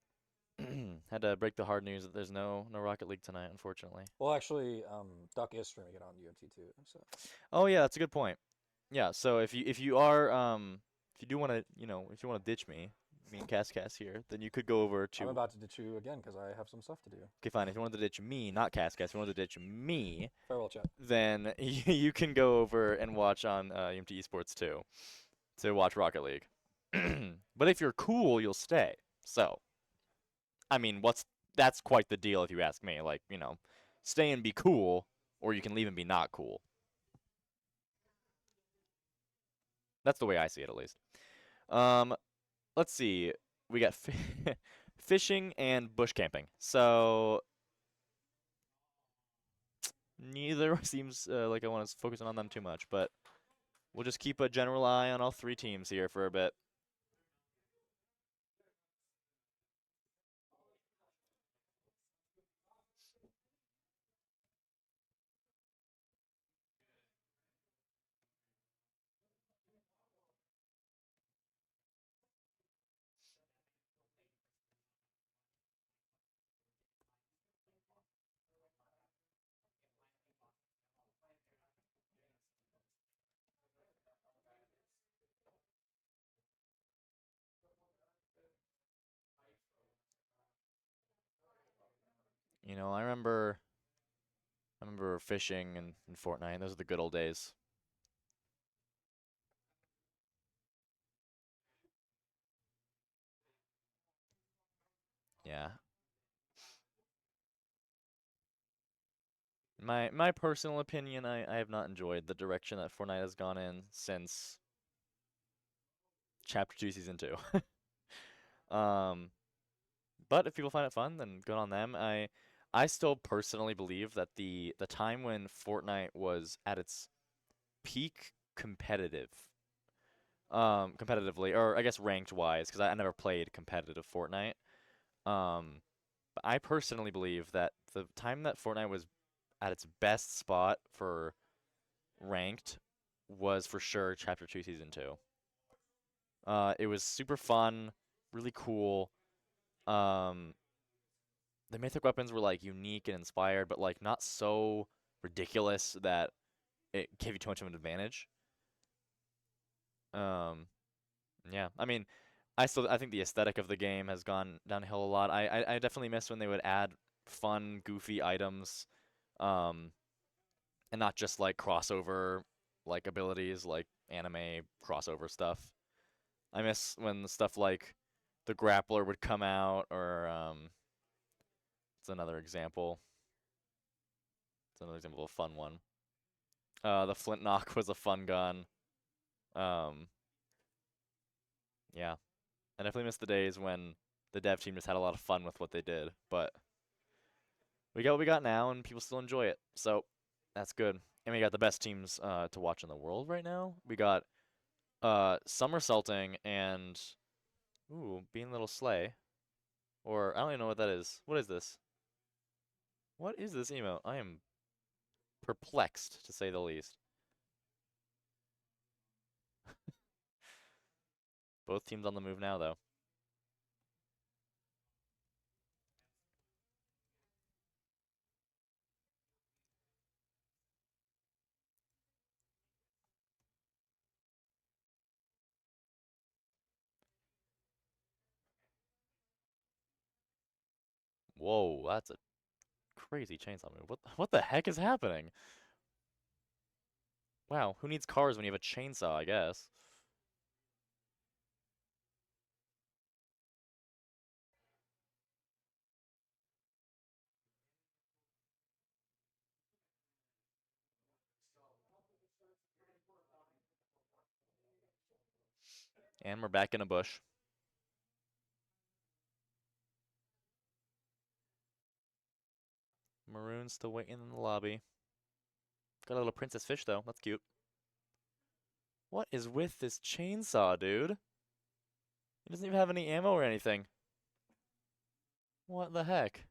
Had to break the hard news that there's no Rocket League tonight, unfortunately. Well, actually, Duck is streaming it on UMT too. So. Oh yeah, that's a good point. Yeah, so if you do want to if you want to ditch me and Cass here, then you could go over to. I'm about to ditch you again because I have some stuff to do. Okay, fine. If you wanted to ditch me, not Cass, if you wanted to ditch me, Farewell, chat. then you can go over and watch on UMT Esports too, to watch Rocket League. But if you're cool, you'll stay. So, I mean, that's quite the deal if you ask me. Like, stay and be cool, or you can leave and be not cool. That's the way I see it, at least. Let's see. We got fishing and bush camping. So neither seems like I want to focus on them too much, but we'll just keep a general eye on all 3 teams here for a bit. I remember fishing in Fortnite. Those are the good old days. Yeah. My personal opinion, I have not enjoyed the direction that Fortnite has gone in since Chapter 2 Season 2. But if people find it fun, then good on them. I still personally believe that the time when Fortnite was at its peak competitively, or I guess ranked wise, because I never played competitive Fortnite. But I personally believe that the time that Fortnite was at its best spot for ranked was for sure Chapter 2 Season 2. It was super fun, really cool. The mythic weapons were like unique and inspired, but like not so ridiculous that it gave you too much of an advantage. Yeah, I mean, I think the aesthetic of the game has gone downhill a lot. I definitely miss when they would add fun, goofy items, and not just like crossover like abilities, like anime crossover stuff. I miss when stuff like the grappler would come out, or it's another example. It's another example of a fun one. The Flint Knock was a fun gun. Yeah. I definitely miss the days when the dev team just had a lot of fun with what they did, but we got what we got now, and people still enjoy it, so that's good. And we got the best teams to watch in the world right now. We got Somersaulting and Being Little Slay, or I don't even know what that is. What is this? What is this emote? I am perplexed, to say the least. Both teams on the move now, though. Whoa, that's a crazy chainsaw move. What the heck is happening? Wow, who needs cars when you have a chainsaw, I guess? And we're back in a bush. Maroon's still waiting in the lobby. Got a little princess fish, though. That's cute. What is with this chainsaw, dude? He doesn't even have any ammo or anything. What the heck?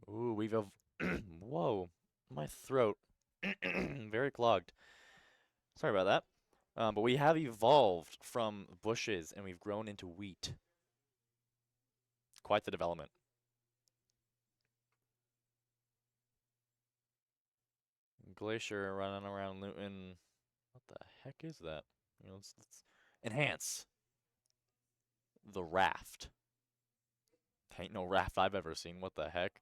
Ooh, whoa, my throat. Very clogged. Sorry about that. But we have evolved from bushes and we've grown into wheat. Quite the development. Glacier running around looting. What the heck is that? You know, let's enhance the raft. Ain't no raft I've ever seen. What the heck?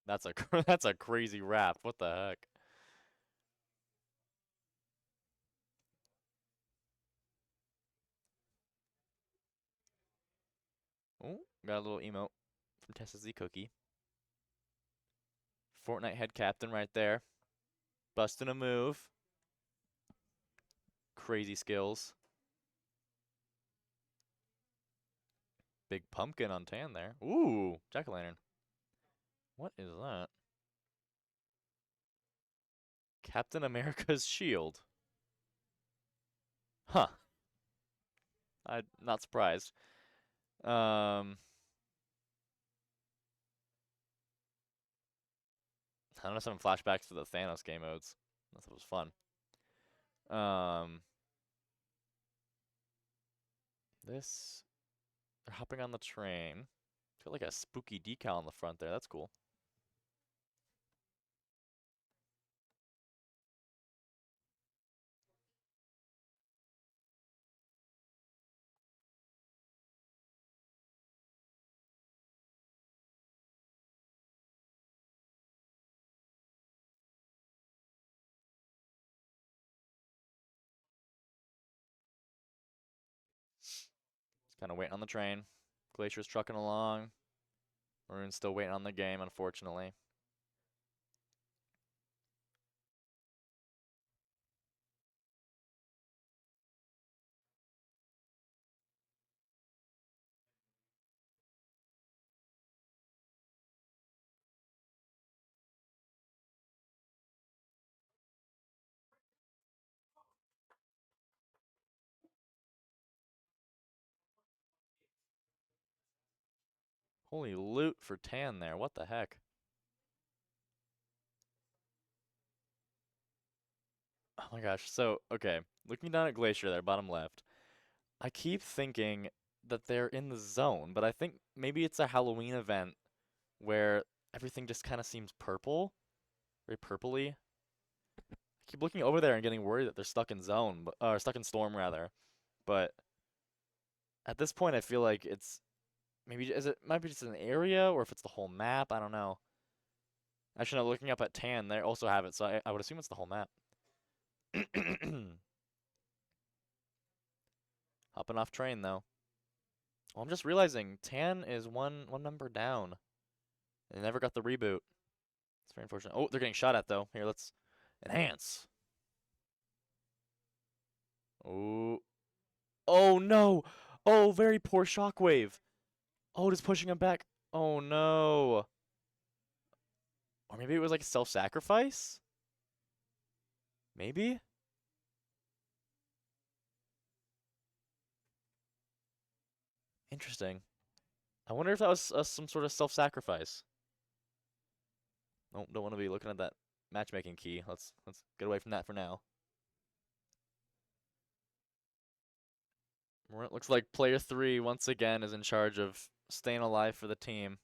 That's a that's a crazy raft. What the heck? Oh, got a little emote from Tessa Z Cookie. Fortnite head captain right there. Busting a move. Crazy skills. Big pumpkin on tan there. Ooh, jack-o'-lantern. What is that? Captain America's shield. Huh. I'm not surprised. I don't know, some flashbacks to the Thanos game modes. That was fun. This, they're hopping on the train. It's got like a spooky decal on the front there. That's cool. Just kind of waiting on the train. Glacier's trucking along. Maroon's still waiting on the game, unfortunately. Holy loot for tan there. What the heck? Oh my gosh. So, okay. Looking down at Glacier there, bottom left. I keep thinking that they're in the zone, but I think maybe it's a Halloween event where everything just kind of seems purple. Very purpley. I keep looking over there and getting worried that they're stuck in zone, or stuck in storm rather. But at this point, I feel like it's maybe might be just an area, or if it's the whole map. I don't know. Actually, no, looking up at tan, they also have it, so I would assume it's the whole map. Hopping off train though. Well, I'm just realizing tan is one number down. They never got the reboot. It's very unfortunate. Oh, they're getting shot at though. Here, let's enhance. Oh. Oh no. Oh, very poor shockwave. Oh, just pushing him back. Oh no. Or maybe it was like self-sacrifice? Maybe? Interesting. I wonder if that was some sort of self-sacrifice. Don't want to be looking at that matchmaking key. Let's get away from that for now. It looks like player 3 once again is in charge of staying alive for the team.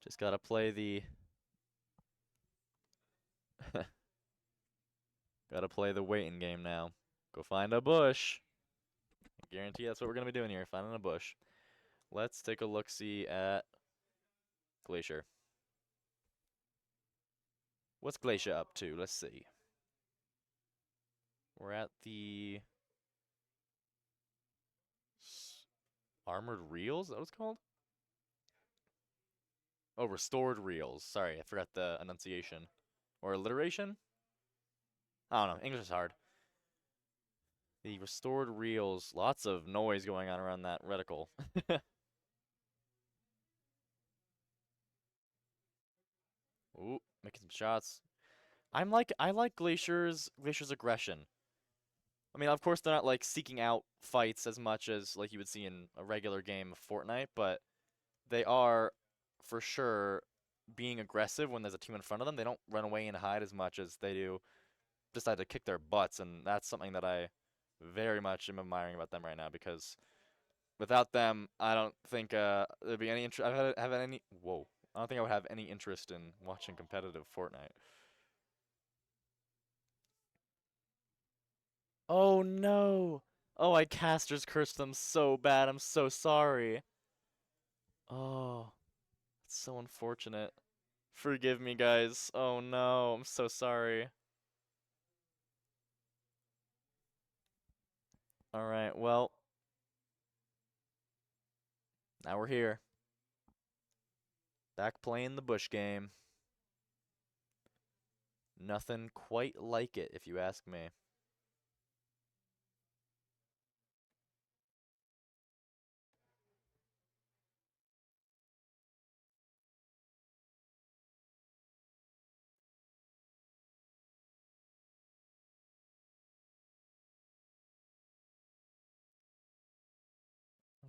Just gotta play the gotta play the waiting game now. Go find a bush. I guarantee that's what we're gonna be doing here, finding a bush. Let's take a look-see at Glacier. What's Glacier up to? Let's see. We're at the Armored Reels? Is that what it's called? Oh, Restored Reels. Sorry, I forgot the enunciation. Or alliteration? I don't know. English is hard. The Restored Reels. Lots of noise going on around that reticle. Ooh, making some shots. I like Glacier's aggression. I mean, of course they're not like seeking out fights as much as like you would see in a regular game of Fortnite, but they are for sure being aggressive when there's a team in front of them. They don't run away and hide as much as they do decide to kick their butts, and that's something that I very much am admiring about them right now, because without them, I don't think there'd be any interest. Whoa. I don't think I would have any interest in watching competitive Fortnite. Oh no! Oh, I casters cursed them so bad. I'm so sorry. Oh, it's so unfortunate. Forgive me, guys. Oh no, I'm so sorry. Alright, well. Now we're here. Back playing the bush game. Nothing quite like it, if you ask me.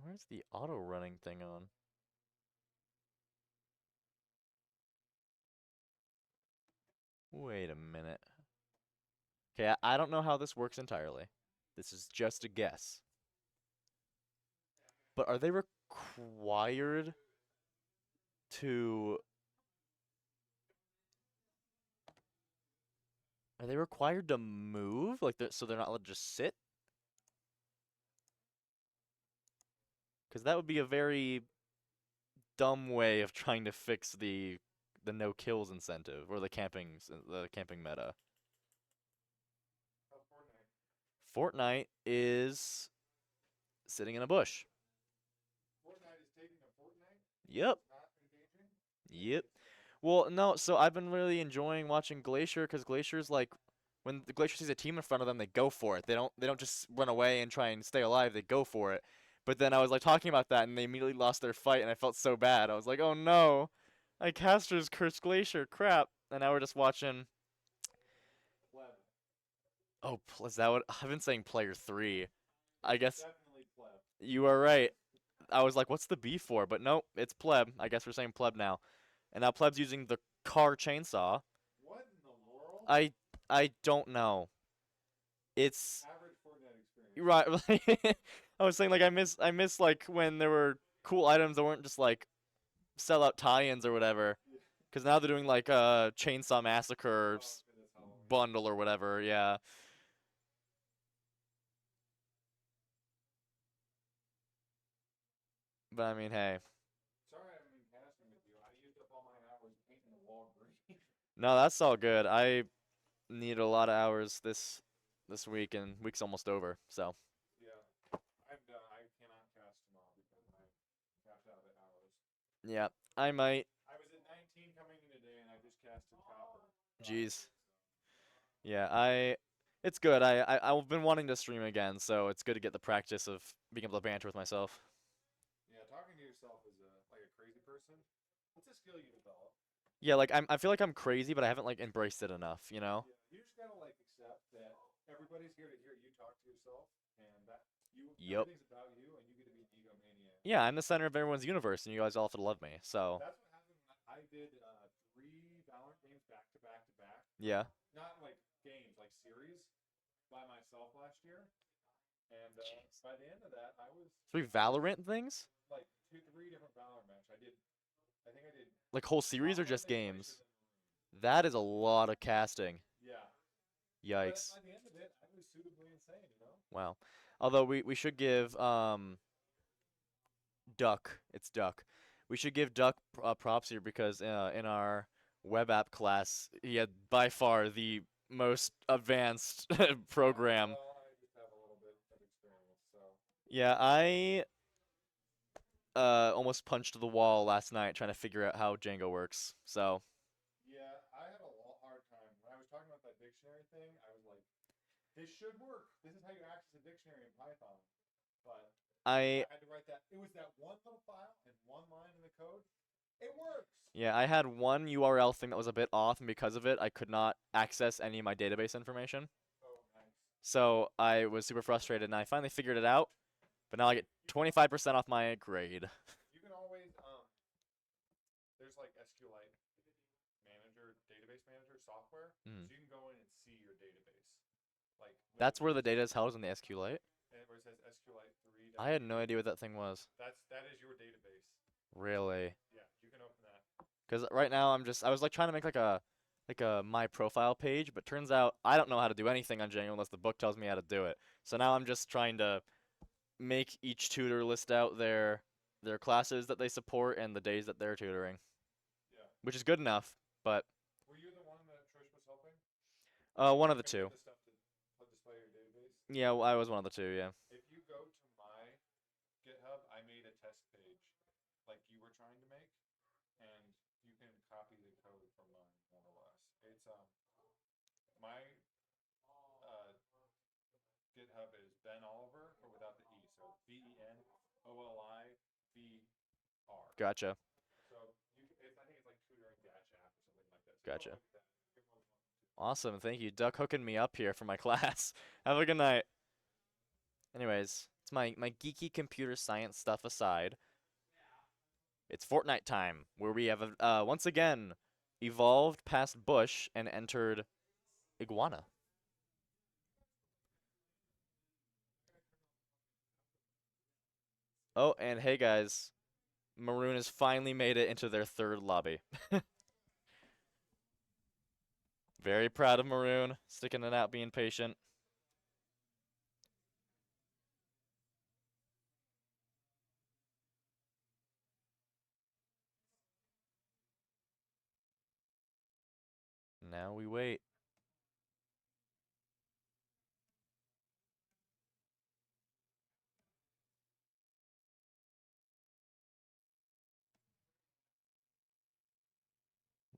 Where's the auto running thing on? Wait a minute. Okay, I don't know how this works entirely. This is just a guess. But are they required to... Are they required to move? Like, so they're not allowed to just sit? Because that would be a very dumb way of trying to fix the no kills incentive or the camping meta. Fortnite is sitting in a bush. Fortnite is taking a Fortnite? Yep. Not engaging? Yep. Well, no, so I've been really enjoying watching Glacier, because Glacier's like, when the Glacier sees a team in front of them, they go for it. They don't just run away and try and stay alive. They go for it. But then I was like talking about that, and they immediately lost their fight, and I felt so bad. I was like, oh no, I casters cursed Glacier, crap. And now we're just watching. Pleb. Oh, is that what I've been saying? Player 3. I guess Definitely pleb. you are right. I was like, what's the B for? But nope, it's pleb. I guess we're saying pleb now. And now pleb's using the car chainsaw. What in the world? I don't know. It's Average Fortnite experience. right. I was saying like I miss like when there were cool items that weren't just like sellout tie-ins or whatever. Because now they're doing like a Chainsaw Massacre bundle or whatever. Yeah. But I mean, hey. Sorry I haven't been casting with you. I used up all my hours painting the wall green. No, that's all good. I needed a lot of hours this week, and week's almost over. So. Yeah. I'm done. I cannot cast tomorrow because I capped out at hours. Yeah, I might. I was at 19 coming in today and I just casted copper. Jeez. Yeah, it's good. I've been wanting to stream again, so it's good to get the practice of being able to banter with myself. Yeah, talking to yourself is like a crazy person. What's a skill you develop? Yeah, like I feel like I'm crazy, but I haven't like embraced it enough, you know? Yeah, you just gotta like accept that everybody's here to hear you talk to yourself, and that Yep. everything's about you, and you get to be an egomaniac. Yeah, I'm the center of everyone's universe, and you guys all have to love me. So That's what happened when I did 3 Valorant games back to back to back. yeah. Not like games, like series, by myself last year. And by the end of that, I was 3 Valorant things? like 3 different Valorant matches. I think I did. Like whole series or Valorant just and games? Glacier then Maroon. That is a lot of casting. Yeah. Yikes. But by the end of it, I was suitably insane, you know? Wow. Although we should give Duck. It's Duck. We should give Duck props here because in our web app class, he had by far the most advanced program. Well, I just have a little bit of experience, so. Yeah, I almost punched the wall last night trying to figure out how Django works. So Yeah, I had a hard time. When I was talking about that dictionary thing, I was like, this should work. This is how you access a dictionary in Python. But I had to write that. It was that one little file and one line in the code. It works. yeah, I had one URL thing that was a bit off, and because of it, I could not access any of my database information. Oh, nice. So I was super frustrated, and I finally figured it out. But now I get 25% off my grade. You can always there's like SQLite manager, database manager software, so you can go in and see your database. Like That's where the data is held in the SQLite. and where it says SQLite 3. I had no idea what that thing was. That is your database. Really? Yeah, you can open that. Because right now I was like trying to make like a my profile page, but turns out I don't know how to do anything on Django unless the book tells me how to do it. So now I'm just trying to make each tutor list out their classes that they support and the days that they're tutoring, Yeah. which is good enough. But Were you the one that Trish was helping? one of the Figure two. the stuff to display your database. Yeah, well, I was one of the two. Yeah. If you go to my GitHub, I made a test page like you were trying to make, and you can copy the code from mine more or less. It's my GitHub is Ben Oliver, but without the E, so VenOliver. Gotcha. So I think it's like tutoring dash app or something like that. So Gotcha. go look at that. You're more than welcome to. Awesome. Thank you, Duck, hooking me up here for my class. Have a good night. Anyways, it's my geeky computer science stuff aside. It's Fortnite time, where we have once again evolved past Bush and entered Iguana. Oh, and hey guys, Maroon has finally made it into their 3rd lobby. Very proud of Maroon, sticking it out, being patient. Now we wait.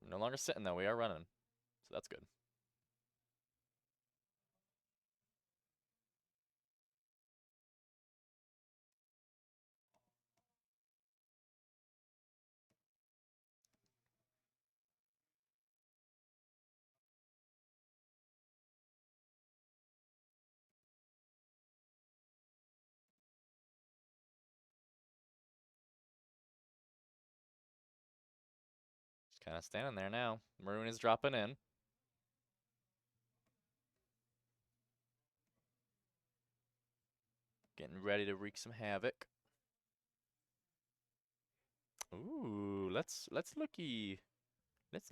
No longer sitting though, we are running. So that's good. Just kind of standing there now. Maroon is dropping in. Getting ready to wreak some havoc. Ooh, let's looky at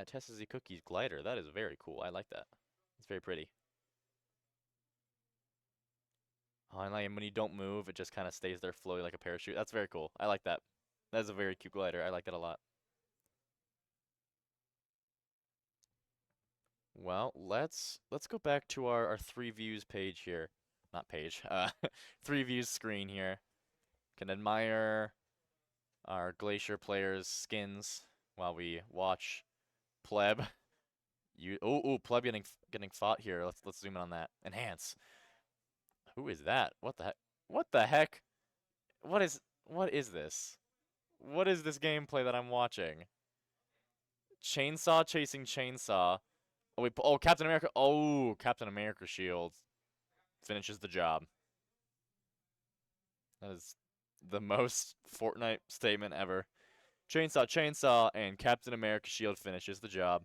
Tessa Z Cookie's glider. That is very cool. I like that. It's very pretty. Oh, and like when you don't move, it just kind of stays there floating like a parachute. That's very cool. I like that. That is a very cute glider. I like that a lot. Well, let's go back to our 3 views page here. Not page. 3 views screen here. Can admire our Glacier players' skins while we watch Pleb. Pleb getting fought here. Let's zoom in on that. Enhance. Who is that? What the heck? What the heck? What is this? What is this gameplay that I'm watching? Chainsaw chasing chainsaw. Oh, Captain America. Oh, Captain America shield finishes the job. That is the most Fortnite statement ever. Chainsaw, chainsaw, and Captain America shield finishes the job.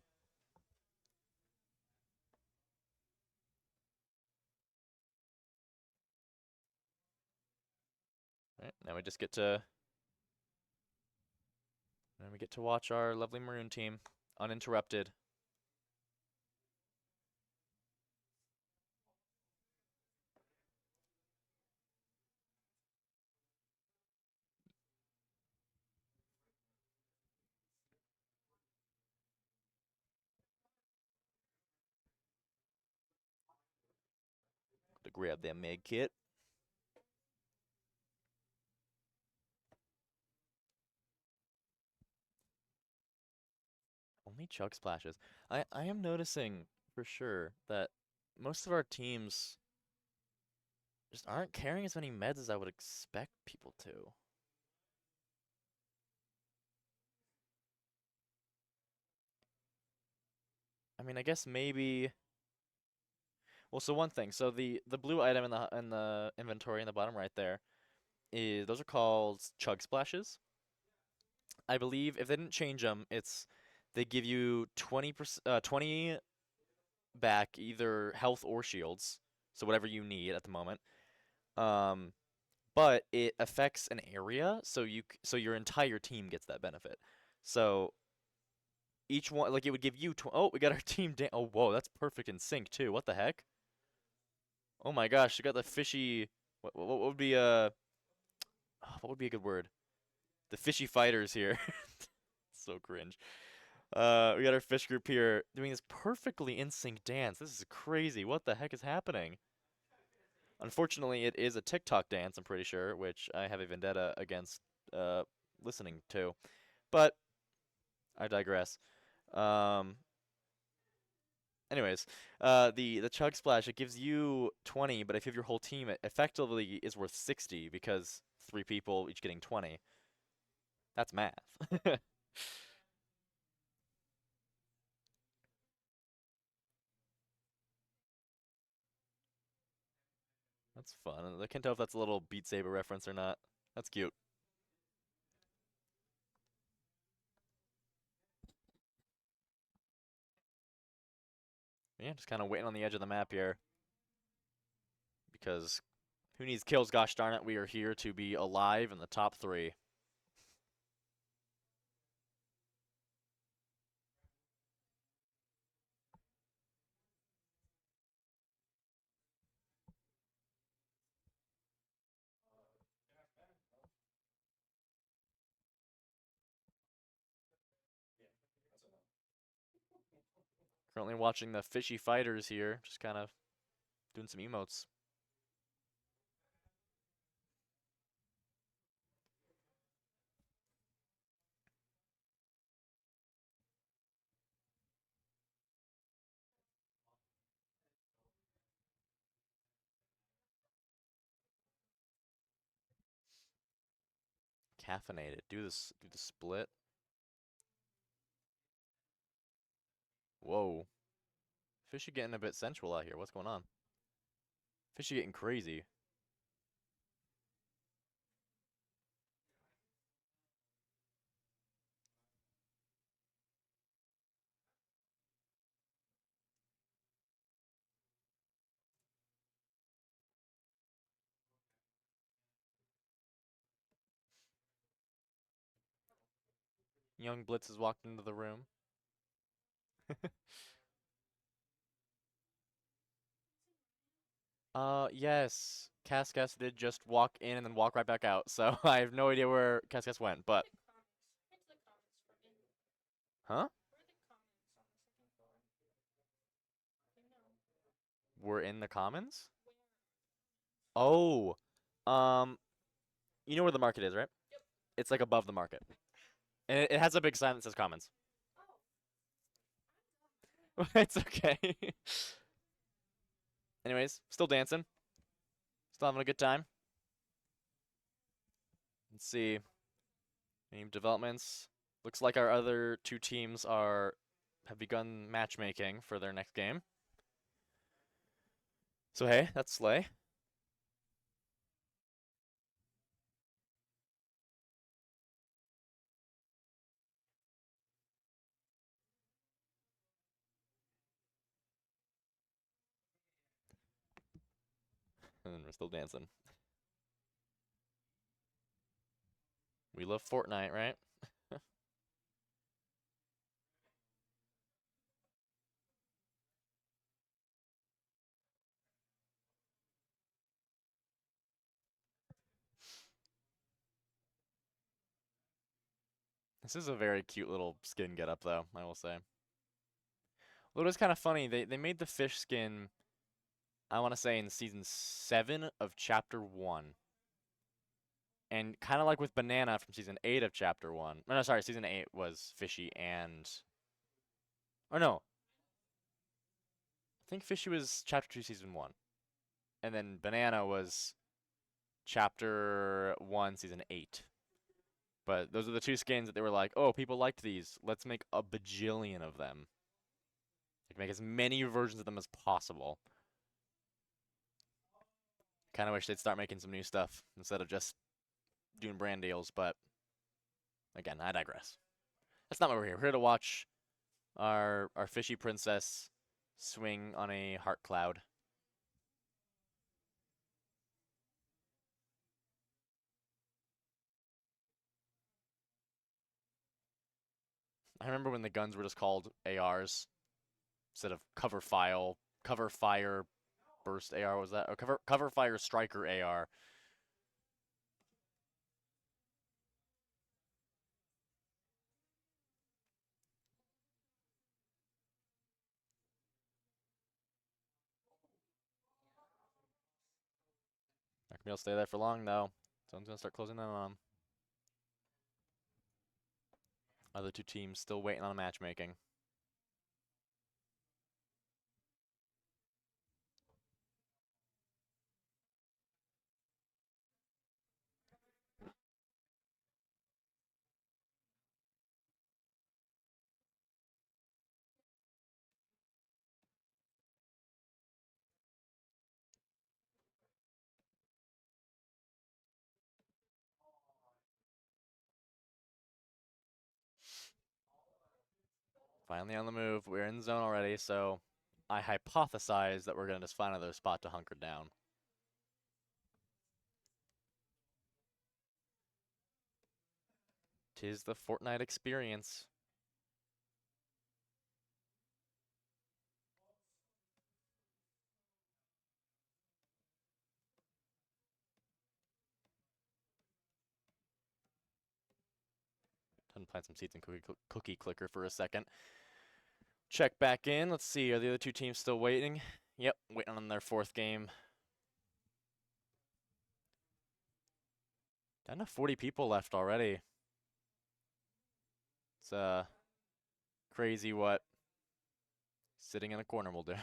Alright, now we just get to... Now we get to watch our lovely Maroon team uninterrupted. To grab that med kit. Only chug splashes. I am noticing for sure that most of our teams just aren't carrying as many meds as I would expect people to. I mean, I guess maybe. Well, so one thing. So the blue item in the inventory in the bottom right there is those are called chug splashes. I believe if they didn't change them, they give you 20 back either health or shields, so whatever you need at the moment. But it affects an area, so your entire team gets that benefit. So each one, like it would give you. Oh, we got our team. Oh, whoa, that's perfect in sync too. What the heck? Oh my gosh, we got the fishy. What would be what would be a good word? The fishy fighters here. So cringe. We got our fish group here doing this perfectly in sync dance. This is crazy. What the heck is happening? Unfortunately, it is a TikTok dance, I'm pretty sure, which I have a vendetta against listening to. But I digress. Anyways, the chug splash, it gives you 20, but if you have your whole team, it effectively is worth 60 because 3 people each getting 20. That's math. That's fun. I can't tell if that's a little Beat Saber reference or not. That's cute. Yeah, just kind of waiting on the edge of the map here. Because who needs kills? Gosh darn it, we are here to be alive in the top 3. Currently watching the fishy fighters here, just kind of doing some emotes. Caffeinated. Do the split. Whoa. Fishy getting a bit sensual out here. What's going on? Fishy getting crazy. Young Blitz has walked into the room. Yes. Cascas did just walk in and then walk right back out, so I have no idea where Cascas went, but... Huh? We're in the commons? Oh. You know where the market is, right? Yep. It's like above the market. And it has a big sign that says commons. It's okay. Anyways, still dancing. Still having a good time. Let's see. Any developments? Looks like our other two teams have begun matchmaking for their next game. So hey, that's Slay. And then we're still dancing. We love Fortnite, right? This is a very cute little skin getup, though, I will say. Well, it was kind of funny. They made the fish skin, I want to say, in season 7 of chapter 1. And kind of like with Banana from season 8 of chapter 1. No, sorry, season 8 was Fishy and... Or no. I think Fishy was chapter 2, season 1. And then Banana was chapter 1, season 8. But those are the two skins that they were like, oh, people liked these. Let's make a bajillion of them. Like, make as many versions of them as possible. Kind of wish they'd start making some new stuff instead of just doing brand deals, but again, I digress. That's not why we're here. We're here to watch our fishy princess swing on a heart cloud. I remember when the guns were just called ARs instead of cover fire burst AR, was that? Or cover fire striker AR. Not gonna be able to stay there for long though. Someone's gonna start closing in on them. Other two teams still waiting on matchmaking. Finally on the move. We're in zone already, so I hypothesize that we're going to just find another spot to hunker down. Tis the Fortnite experience. Time to plant some seeds in cookie clicker for a second. Check back in. Let's see. Are the other two teams still waiting? Yep, waiting on their fourth game. Down to 40 people left already. It's crazy what sitting in a corner will do.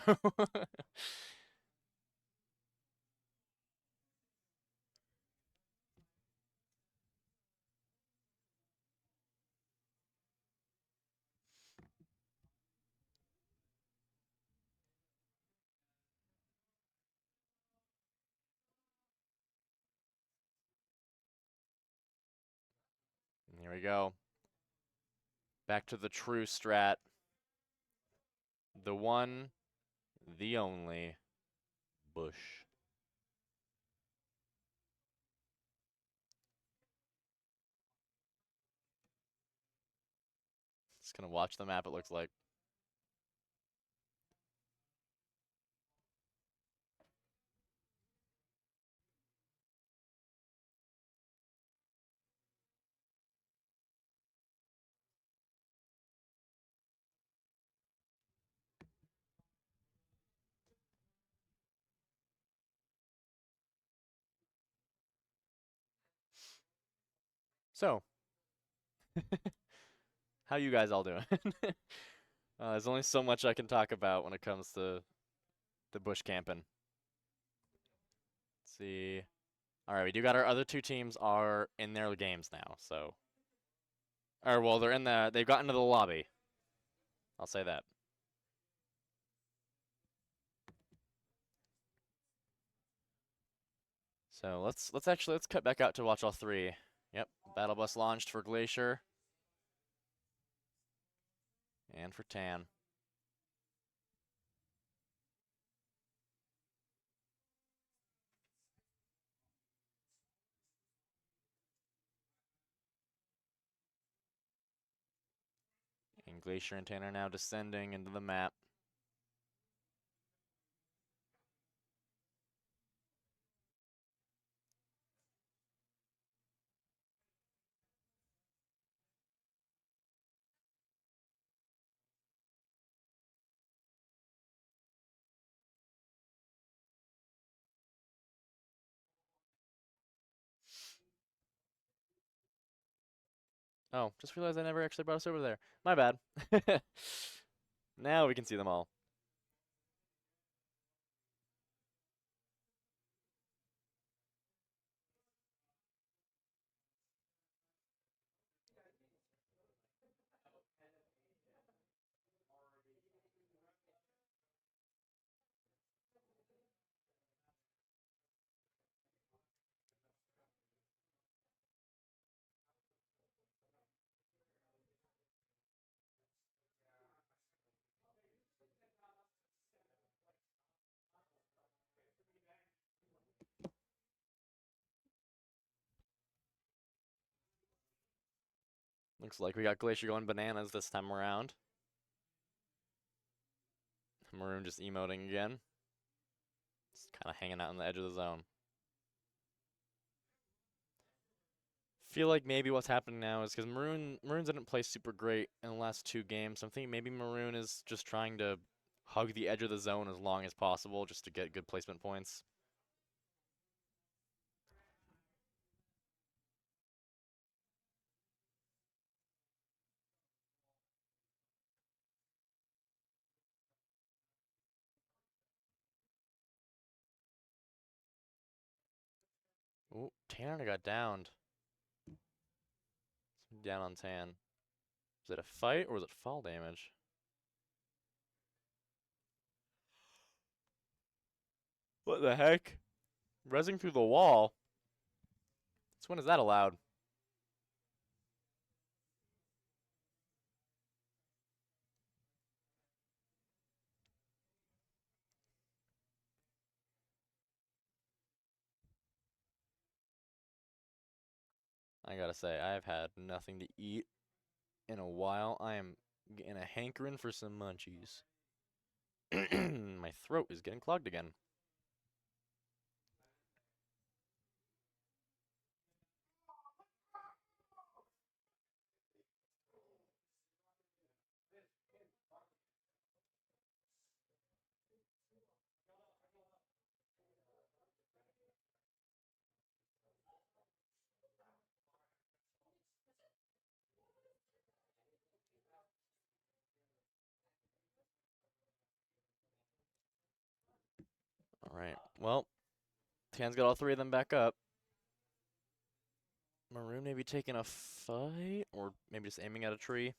And here we go. Back to the true strat. The one, the only, Bush. Just gonna watch the map, it looks like. So, how you guys all doing? There's only so much I can talk about when it comes to the bush camping. Let's see. All right, we do got our other two teams are in their games now, so Or well, they're in the. They've gotten into the lobby. I'll say that. So let's cut back out to watch all three. Yep, battle bus launched for Glacier and for Tan. And Glacier and Tan are now descending into the map. Oh, just realized I never actually brought us over there. My bad. Now we can see them all. Looks like we got Glacier going bananas this time around. Maroon just emoting again. Just kind of hanging out on the edge of the zone. Feel like maybe what's happening now is because Maroon didn't play super great in the last 2 games. So I'm thinking maybe Maroon is just trying to hug the edge of the zone as long as possible just to get good placement points. Ooh, Tanner got downed. Down on Tan. Was it a fight or was it fall damage? What the heck? Rezzing through the wall? Since when is that allowed? I gotta say, I've had nothing to eat in a while. I am getting a hankering for some munchies. My throat is getting clogged again. Alright, well, Tan's got all 3 of them back up. Maroon maybe taking a fight, or maybe just aiming at a tree.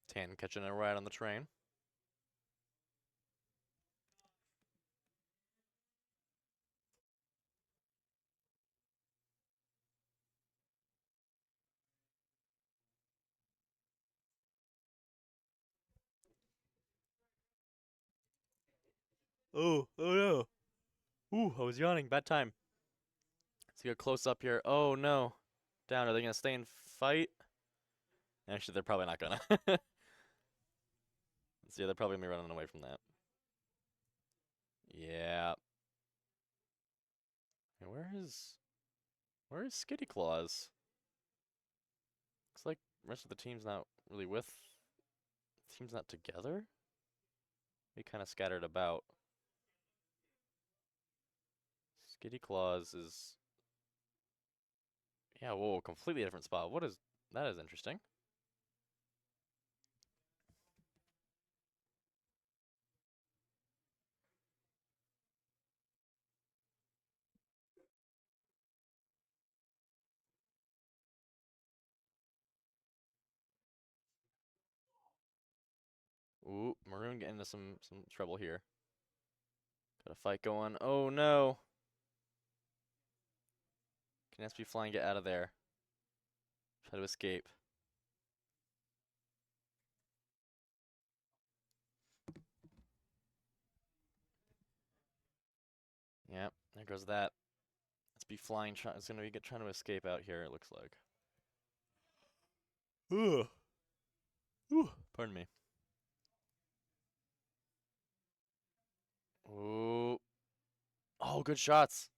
Tan catching a ride on the train. Oh no. Ooh, I was yawning. Bad time. Let's get a close up here. Oh no. Down. Are they gonna stay and fight? Actually, they're probably not gonna. See, they're probably gonna be running away from that. Yeah. Hey, where is Skitty Claus? Looks like the rest of the team's not really with. Team's not together. Be kind of scattered about. Skitty Claus is. Yeah, whoa, completely different spot. What is that? Is interesting. Maroon get into some trouble here. Got a fight going. Oh no. Can SP Flying get out of there? Try to escape. Yep, there goes that. SP Flying is gonna be trying to escape out here, it looks like. Ugh. Ooh, pardon me. Ooh. Oh, good shots.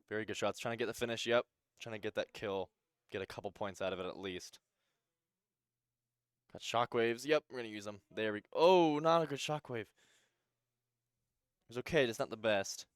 Very good shots. Trying to get the finish. Yep. Trying to get that kill. Get a couple points out of it at least. Got shockwaves. Yep, we're going to use them. There we go. Oh, not a good shockwave. It was okay, just not the best.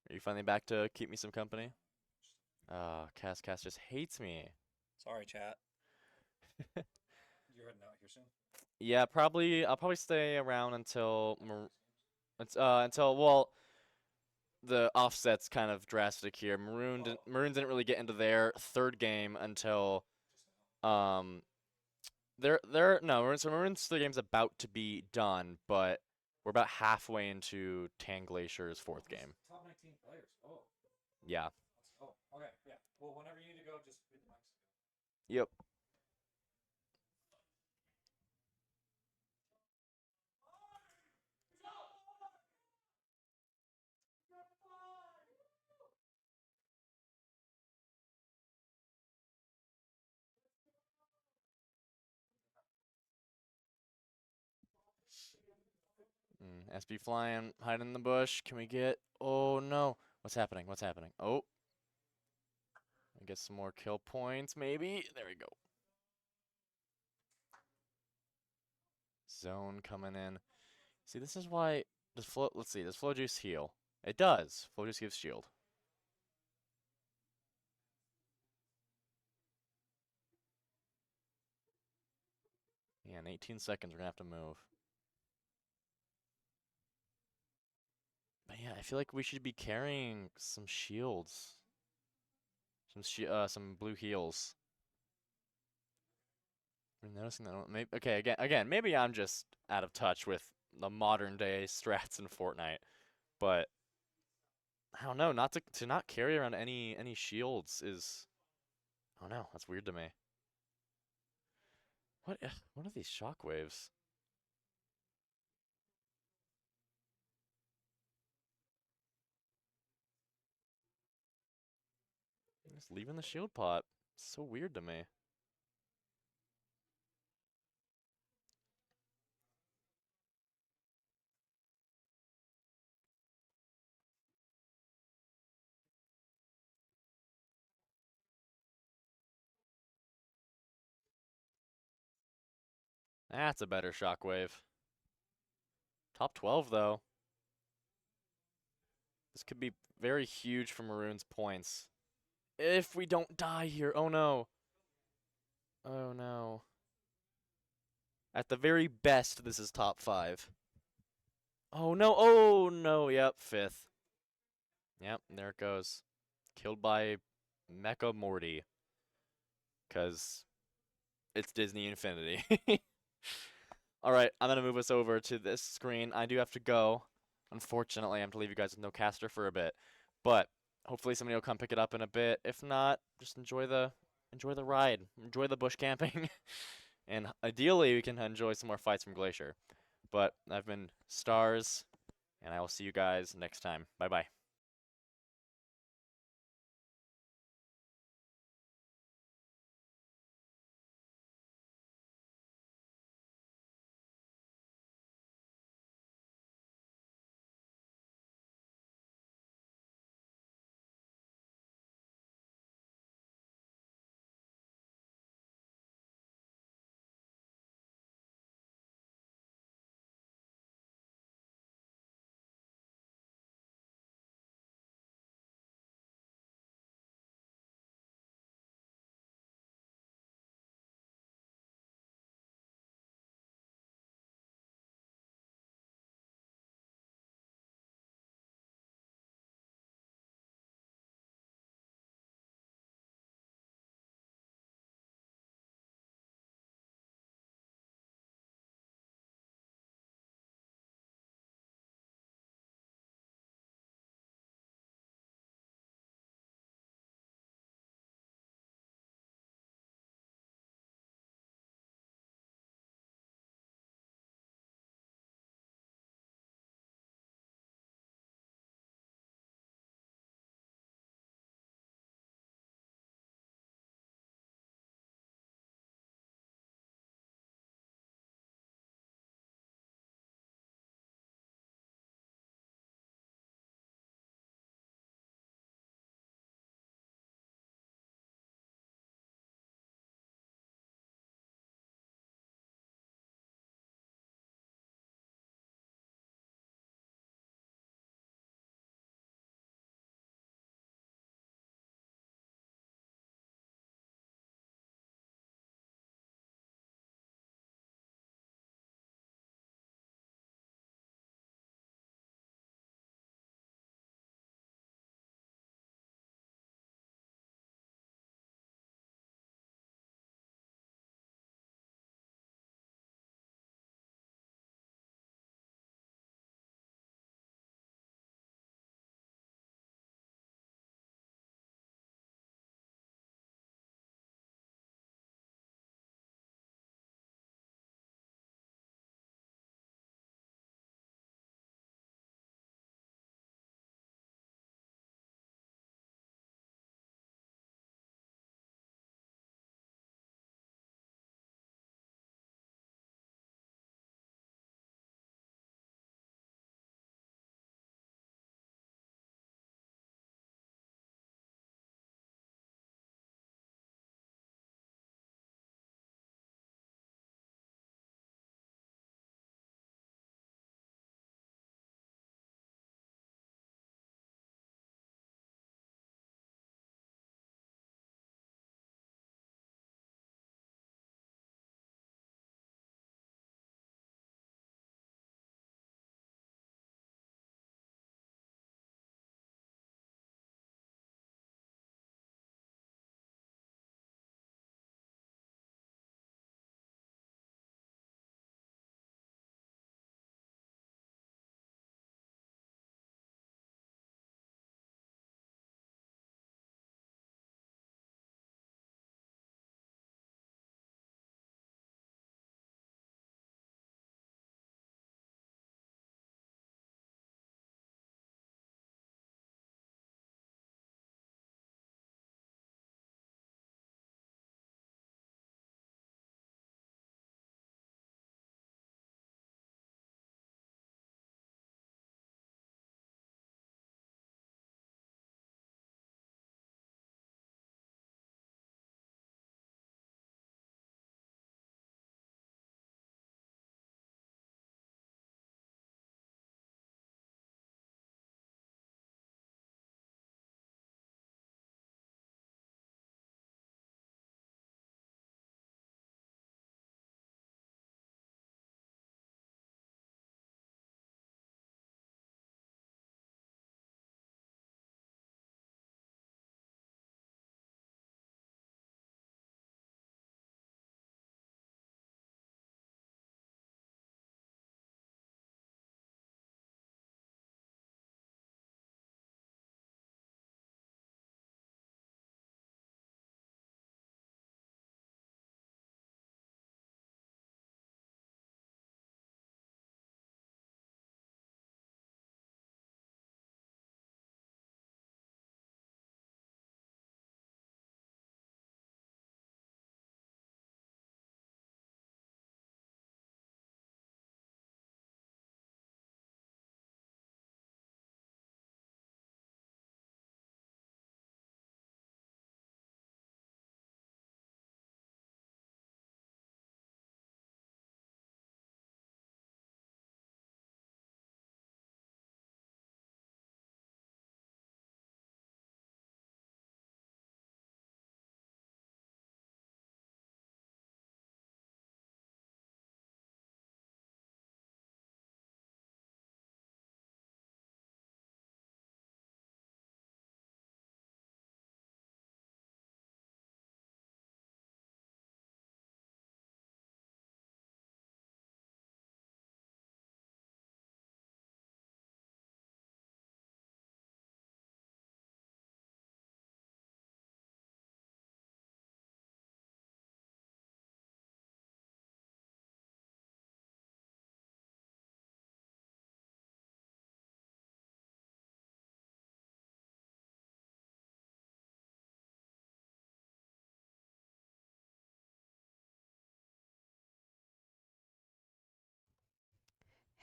Are you finally back to keep me some company? Cass just hates me. Sorry, chat. You're heading out here soon. Yeah, I'll probably stay around until well, the offset's kind of drastic here. Maroons didn't really get into their third game until Maroon's third game's about to be done, but we're about halfway into Tan Glacier's fourth game. Top 19 players. Oh. Yeah. Oh, okay, yeah. Well, whenever you need to go, just hit the mics. Yep. SB Flying, hiding in the bush. Can we get... Oh, no. What's happening? What's happening? Oh. Get some more kill points, maybe. There we go. Zone coming in. See, this is why... Let's see. Does Flow Juice heal? It does. Flow Juice gives shield. Yeah, in 18 seconds, we're going to have to move. But yeah, I feel like we should be carrying some shields. Some blue heals. I'm noticing that. Maybe, okay, again, maybe I'm just out of touch with the modern day strats in Fortnite, but I don't know. Not to not carry around any shields is, I don't know. That's weird to me. What are these shockwaves? Just leaving the shield pot. It's so weird to me. That's a better shockwave. Top 12 though. This could be very huge for Maroon's points. If we don't die here. Oh no. Oh no. At the very best, this is top 5. Oh no. Oh no. Yep, 5th. Yep, there it goes. Killed by Mecha Morty. Because it's Disney Infinity. Alright, I'm going to move us over to this screen. I do have to go. Unfortunately, I have to leave you guys with no caster for a bit. But hopefully somebody will come pick it up in a bit. If not, just enjoy the ride. Enjoy the bush camping. And ideally, we can enjoy some more fights from Glacier. But I've been Stars, and I will see you guys next time. Bye-bye.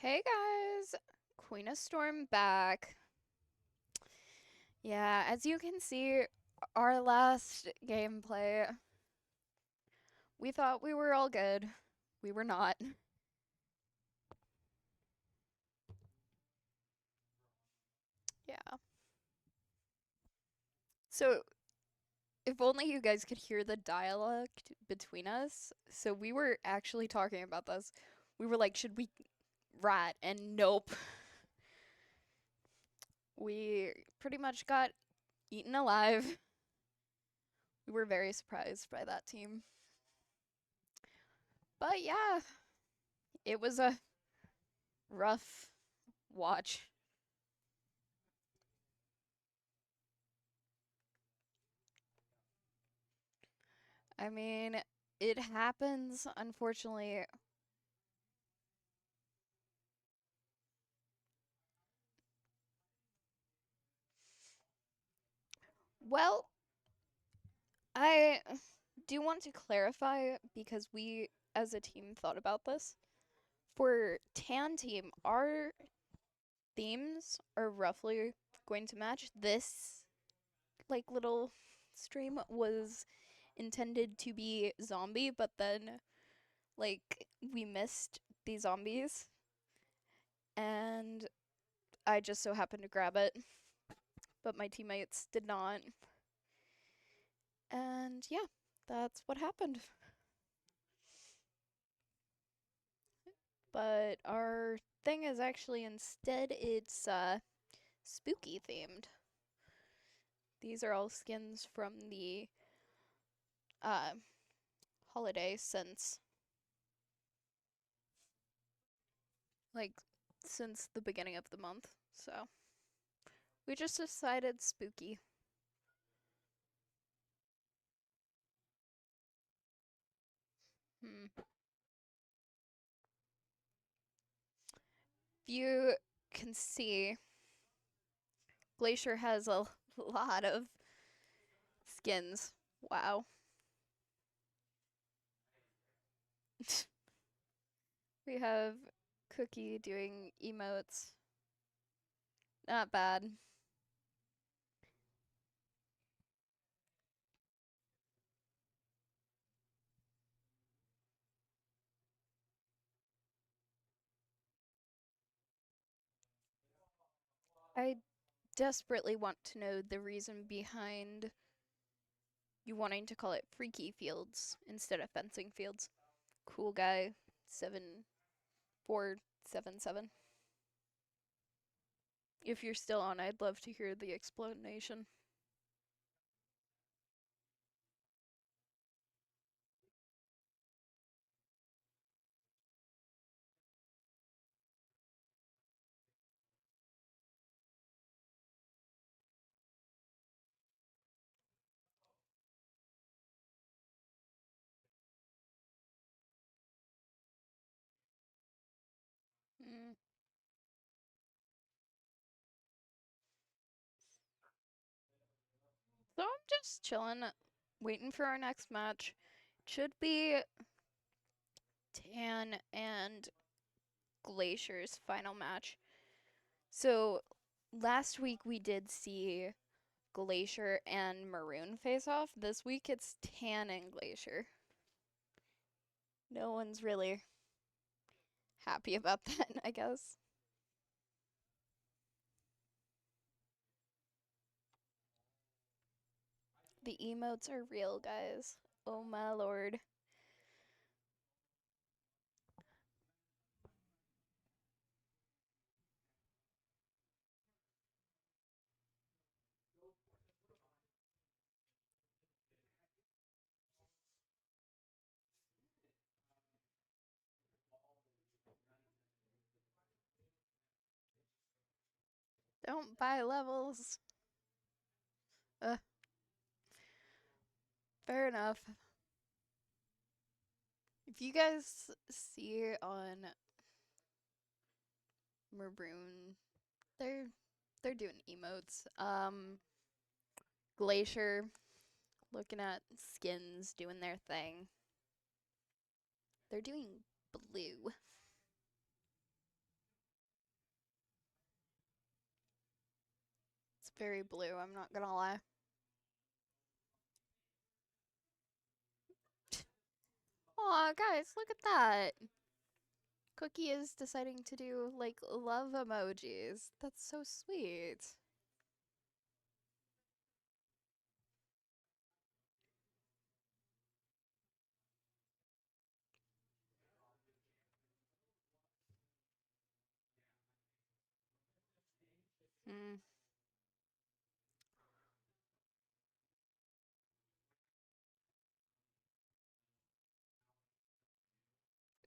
Hey guys, Queen of Storm back. Yeah, as you can see, our last gameplay, we thought we were all good. We were not. Yeah. So, if only you guys could hear the dialogue between us. So, we were actually talking about this. We were like, should we rat? And nope. We pretty much got eaten alive. We were very surprised by that team. But yeah, it was a rough watch. I mean, it happens, unfortunately. Well, I do want to clarify because we as a team thought about this. For Tan Team, our themes are roughly going to match. This like little stream was intended to be zombie, but then like we missed the zombies and I just so happened to grab it, but my teammates did not. And yeah, that's what happened. But our thing is actually instead it's spooky themed. These are all skins from the uh holiday since like since the beginning of the month. So we just decided spooky. Hmm. You can see Glacier has a lot of skins. Wow. We have Cookie doing emotes. Not bad. I desperately want to know the reason behind you wanting to call it Freaky Fields instead of Fencing Fields. Cool guy 7477. If you're still on, I'd love to hear the explanation. Mm. So I'm just chilling, waiting for our next match. Should be Tan and Glacier's final match. So last week we did see Glacier and Maroon face off. This week it's Tan and Glacier. No one's really happy about that, I guess. The emotes are real, guys. Oh my lord. Don't buy levels. Uh, fair enough. If you guys see on Maroon, they're they're doing emotes. Glacier looking at skins doing their thing. They're doing blue. Very blue, I'm not gonna lie. Aw, guys, look at that. Cookie is deciding to do, like, love emojis. That's so sweet. Hmm.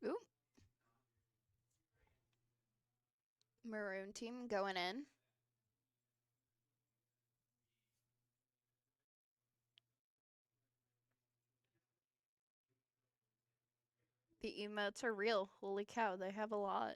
Ooh. Maroon team going in. The emotes are real. Holy cow, they have a lot.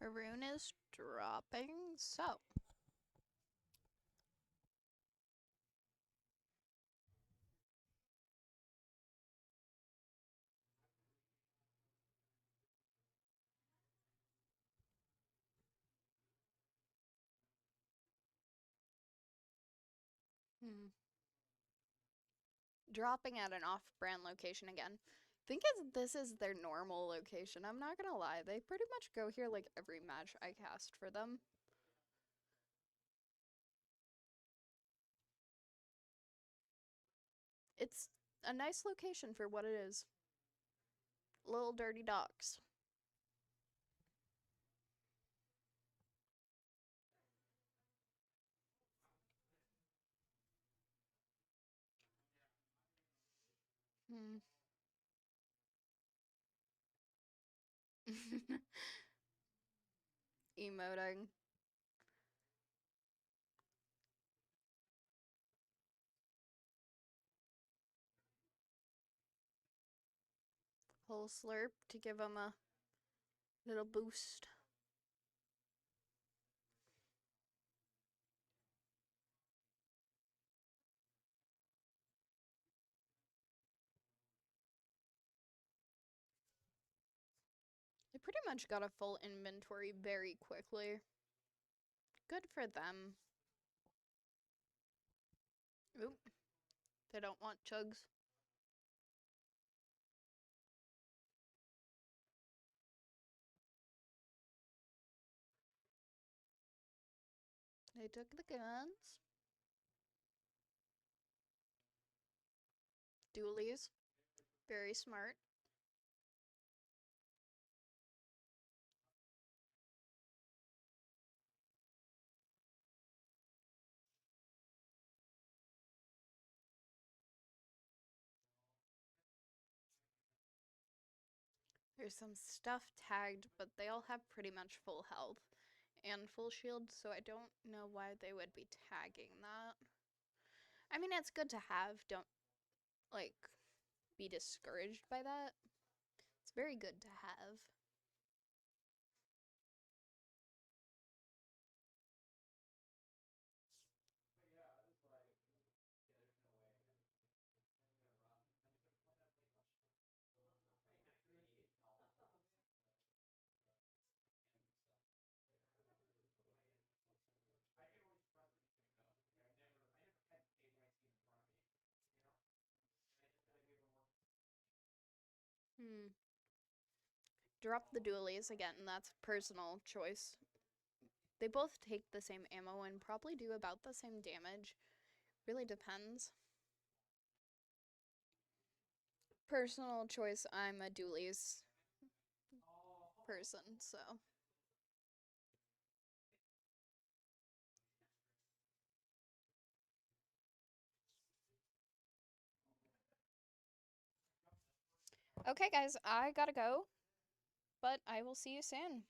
Maroon is dropping, so. Dropping at an off-brand location again. Think this is their normal location. I'm not gonna lie. They pretty much go here like every match I cast for them. It's a nice location for what it is. Little dirty docks. Hmm. Emoting. Whole slurp to give them a little boost. They pretty much got a full inventory very quickly. Good for them. Oop. They don't want chugs. They took the guns. Dualies. Very smart. There's some stuff tagged, but they all have pretty much full health and full shield, so I don't know why they would be tagging that. I mean, it's good to have. Don't, like, be discouraged by that. It's very good to have. Drop the dualies again, that's personal choice. They both take the same ammo and probably do about the same damage. Really depends. Personal choice, I'm a dualies person, so. Okay, guys, I gotta go. but I will see you soon.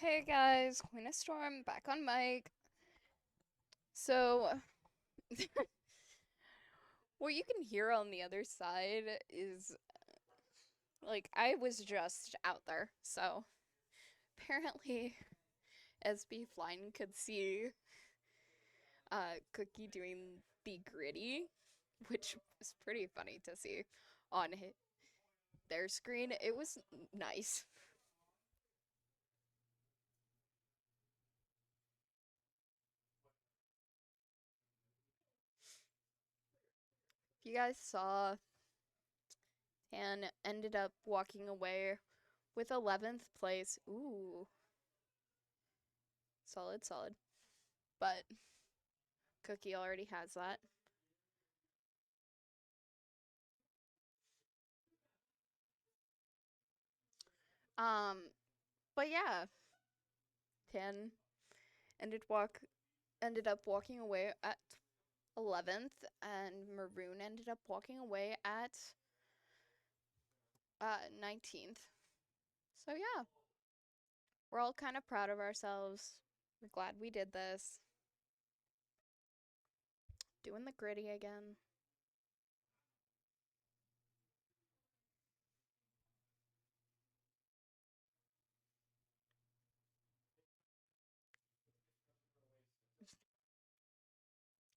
Hey guys, Queen of Storm back on mic. So, what you can hear on the other side is like I was just out there. So, apparently SB Flying could see Cookie doing the gritty, which was pretty funny to see on their screen. It was nice. If you guys saw, and ended up walking away with 11th place. Ooh. Solid, solid. But Cookie already has that. Um, but yeah, Tan ended up walking away at 11th, and Maroon ended up walking away at 19th. So yeah, we're all kind of proud of ourselves. We're glad we did this. Doing the gritty again.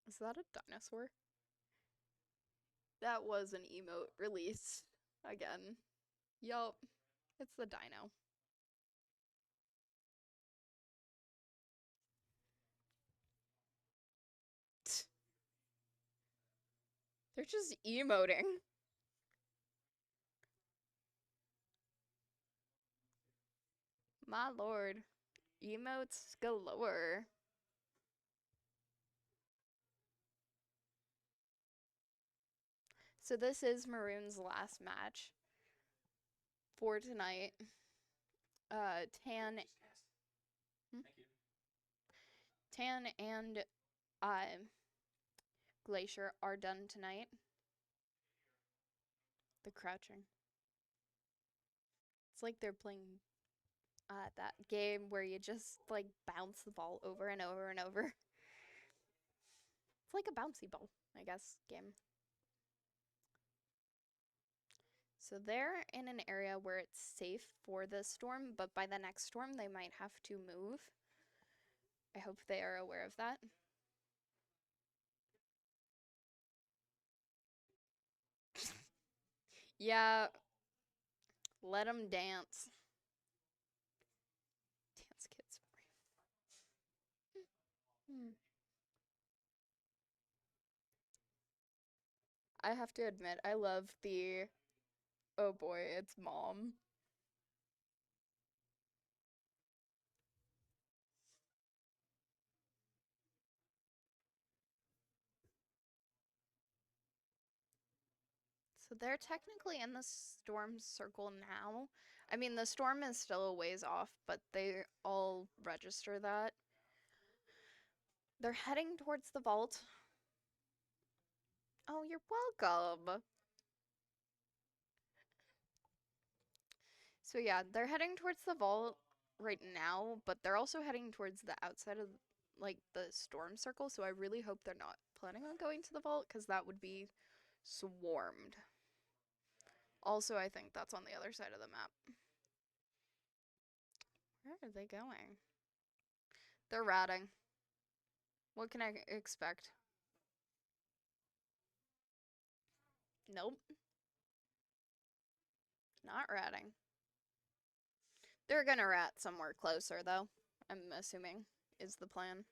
Is that a dinosaur? That was an emote release again. Yup, it's the dino. They're just emoting. My lord. Emotes galore. So this is Maroon's last match for tonight. Tan Tan and Glacier are done tonight. The crouching. It's like they're playing that game where you just like bounce the ball over and over and over. It's like a bouncy ball, I guess, game. So they're in an area where it's safe for the storm, but by the next storm they might have to move. I hope they are aware of that. Yeah, let them dance. Dance kids. I have to admit, I love the oh boy, it's mom. So they're technically in the storm circle now. I mean, the storm is still a ways off, but they all register that. They're heading towards the vault. Oh, you're welcome. So yeah, they're heading towards the vault right now, but they're also heading towards the outside of like the storm circle, so I really hope they're not planning on going to the vault because that would be swarmed. Also, I think that's on the other side of the map. Where are they going? They're ratting. What can I expect? Nope. Not ratting. They're gonna rat somewhere closer, though. I'm assuming is the plan.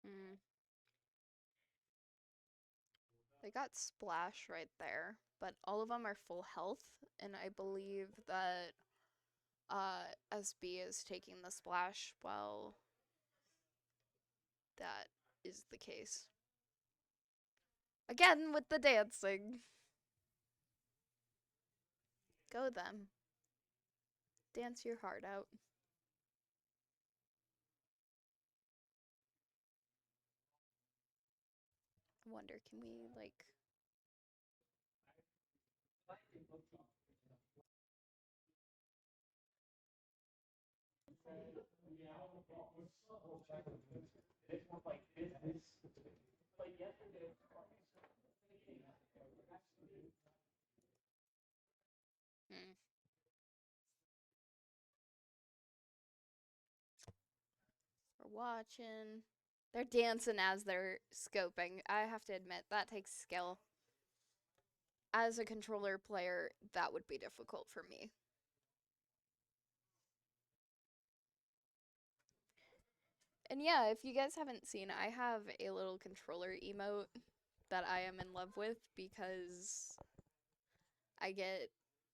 Hmm. They got Splash right there, but all of them are full health, and I believe that SB is taking the Splash while that is the case. Again with the dancing. Go them. Dance your heart out. I wonder, can we, like... Hmm. We're watching. They're dancing as they're scoping. I have to admit, that takes skill. As a controller player, that would be difficult for me. And yeah, if you guys haven't seen, I have a little controller emote that I am in love with because I get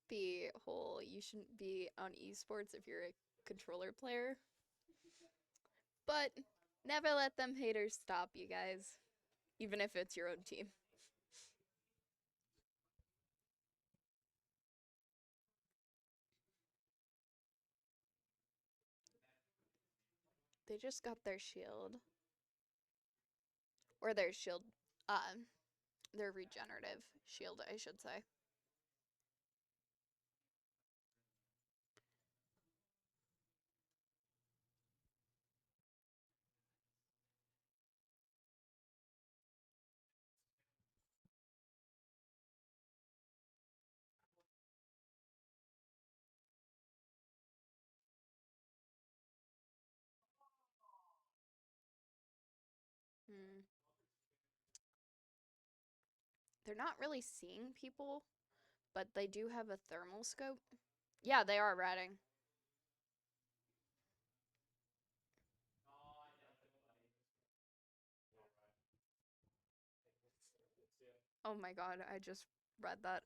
the whole you shouldn't be on esports if you're a controller player. But never let them haters stop you guys, even if it's your own team. They just got their shield. Or their shield, their regenerative shield, I should say. Hmm. They're not really seeing people, but they do have a thermal scope. Yeah, they are ratting. Oh my god, I just read that.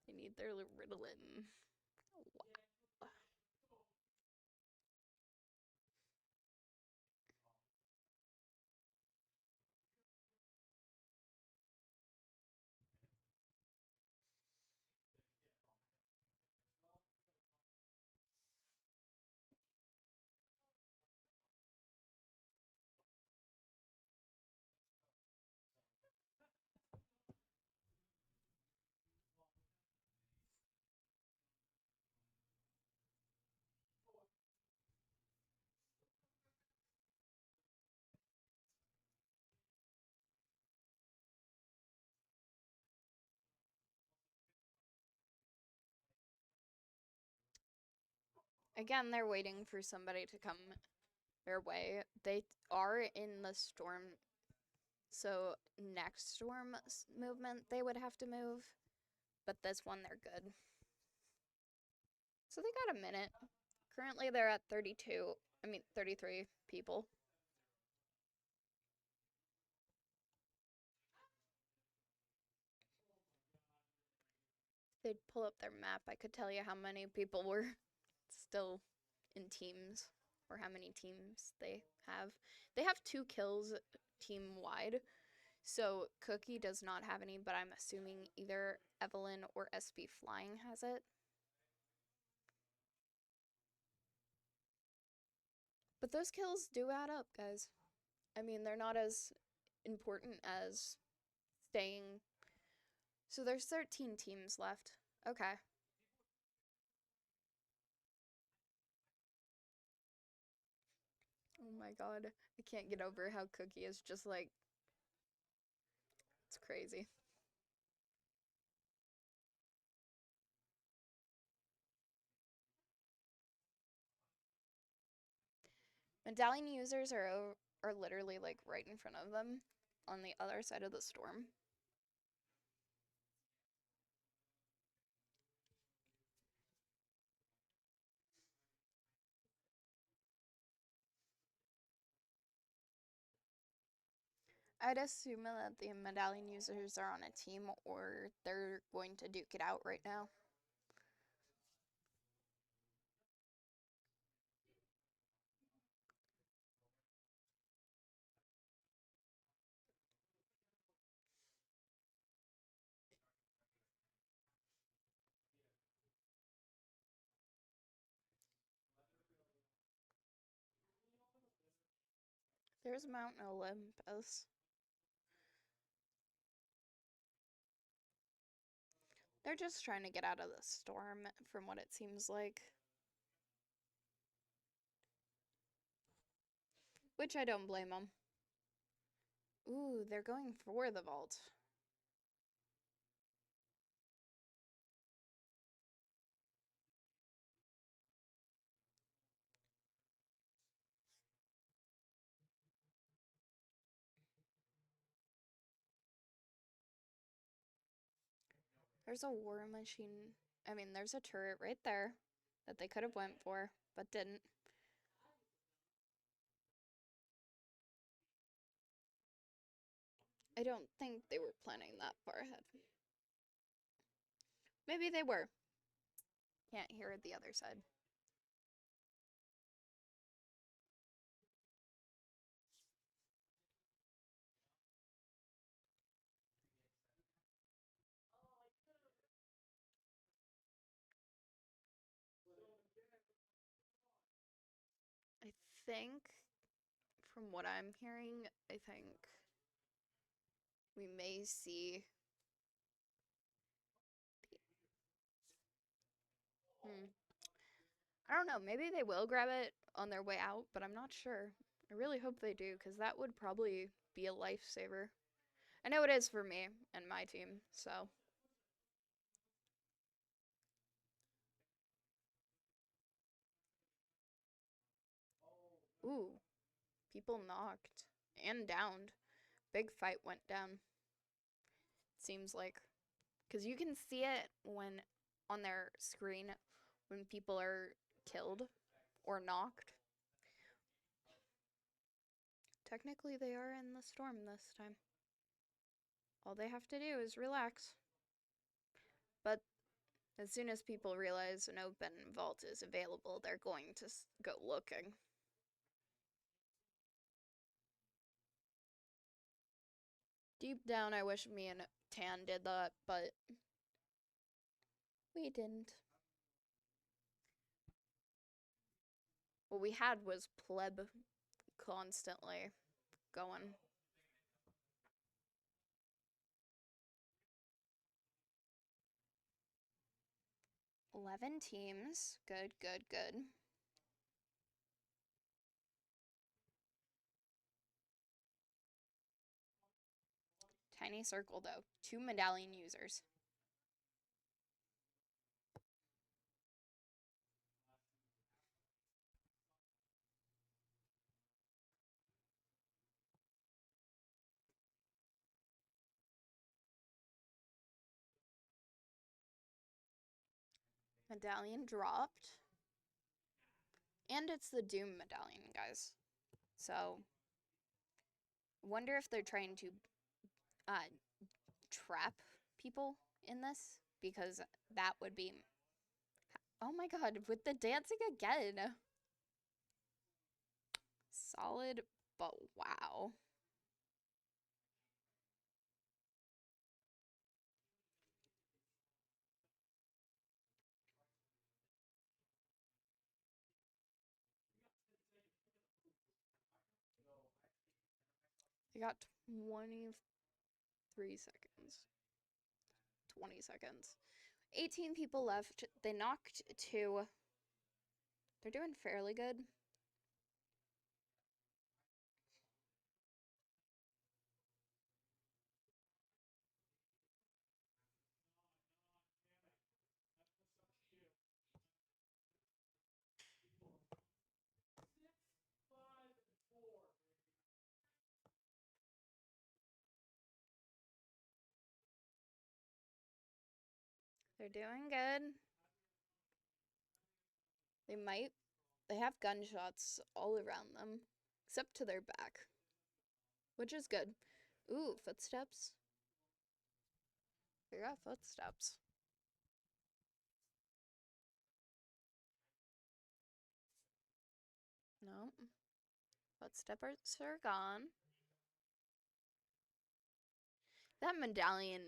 They need their Ritalin. Wow. Again, they're waiting for somebody to come their way. They are in the storm, so next storm movement they would have to move, but this one they're good. So they got a minute. Currently they're at 33 people. If they'd pull up their map, I could tell you how many people were still in teams, or how many teams they have. They have 2 kills team wide, so Cookie does not have any, but I'm assuming either Evelyn or SB Flying has it. But those kills do add up, guys. I mean, they're not as important as staying. So there's 13 teams left. Okay. Oh my god. I can't get over how Cookie is just like... It's crazy. Medallion users are literally like right in front of them on the other side of the storm. I'd assume that the medallion users are on a team or they're going to duke it out right now. There's Mount Olympus. They're just trying to get out of the storm, from what it seems like. Which I don't blame them. Ooh, they're going for the vault. There's a war machine. I mean, there's a turret right there that they could have went for, but didn't. I don't think they were planning that far ahead. Maybe they were. Can't hear the other side. I think, from what I'm hearing, I think we may see. I don't know. Maybe they will grab it on their way out, but I'm not sure. I really hope they do, because that would probably be a lifesaver. I know it is for me and my team, so. Ooh, people knocked and downed. Big fight went down. Seems like. Because you can see it when on their screen when people are killed or knocked. Technically, they are in the storm this time. All they have to do is relax. But as soon as people realize an open vault is available, they're going to go looking. Deep down, I wish me and Tan did that, but we didn't. What we had was pleb constantly going. $11 teams. Good, good, good. Tiny circle, though. 2 medallion users. Medallion dropped. And it's the Doom medallion, guys. So, wonder if they're trying to trap people in this, because that would be. Oh my god, with the dancing again. Solid, but wow. They got 23 seconds. 20 seconds. 18 people left. They knocked 2. They're doing fairly good. They're doing good. They have gunshots all around them, except to their back, which is good. Ooh, footsteps. We got footsteps. No. Footsteps are gone. That medallion,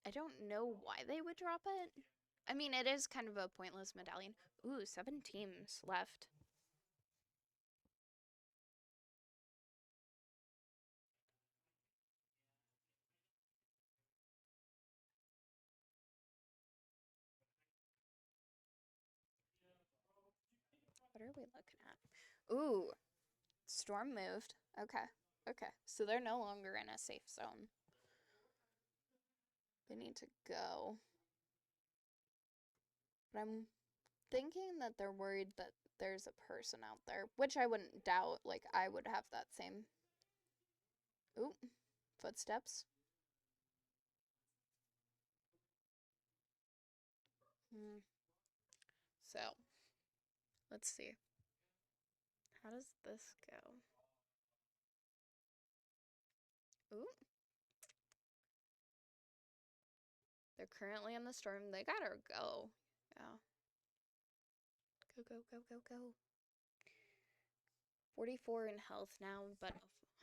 I don't know why they would drop it. I mean, it is kind of a pointless medallion. Ooh, 7 teams left. are we looking at? Ooh, storm moved. Okay. Okay. So they're no longer in a safe zone. They need to go. But I'm thinking that they're worried that there's a person out there, which I wouldn't doubt. Like, I would have that same. Ooh, footsteps. So, let's see. How does this go? Ooh. They're currently in the storm. They gotta go. Yeah. Go, go, go, go, go. 44 in health now, but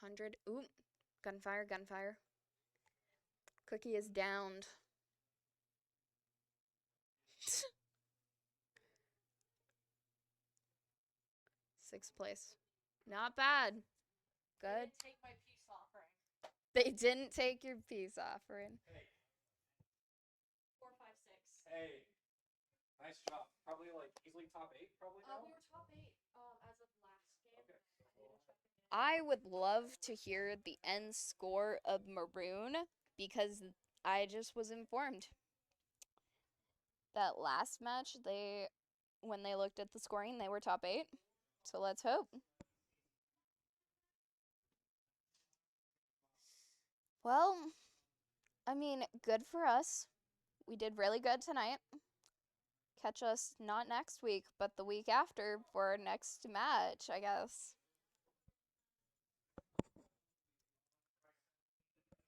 100. Ooh. Gunfire, gunfire. Cookie is downed. Sixth place. Not bad. Good. They didn't take your peace offering. Hey. 4, 5, 6. Hey. Nice job. Probably like easily top 8 probably now? We were top 8 as of last game. Okay. I would love to hear the end score of Maroon because I just was informed that last match when they looked at the scoring, they were top 8. So let's hope. Well, I mean, good for us. We did really good tonight. Catch us not next week, but the week after for our next match, I guess.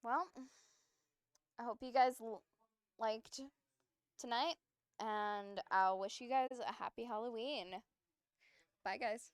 Well, I hope you guys liked tonight, and I'll wish you guys a happy Halloween. Bye, guys.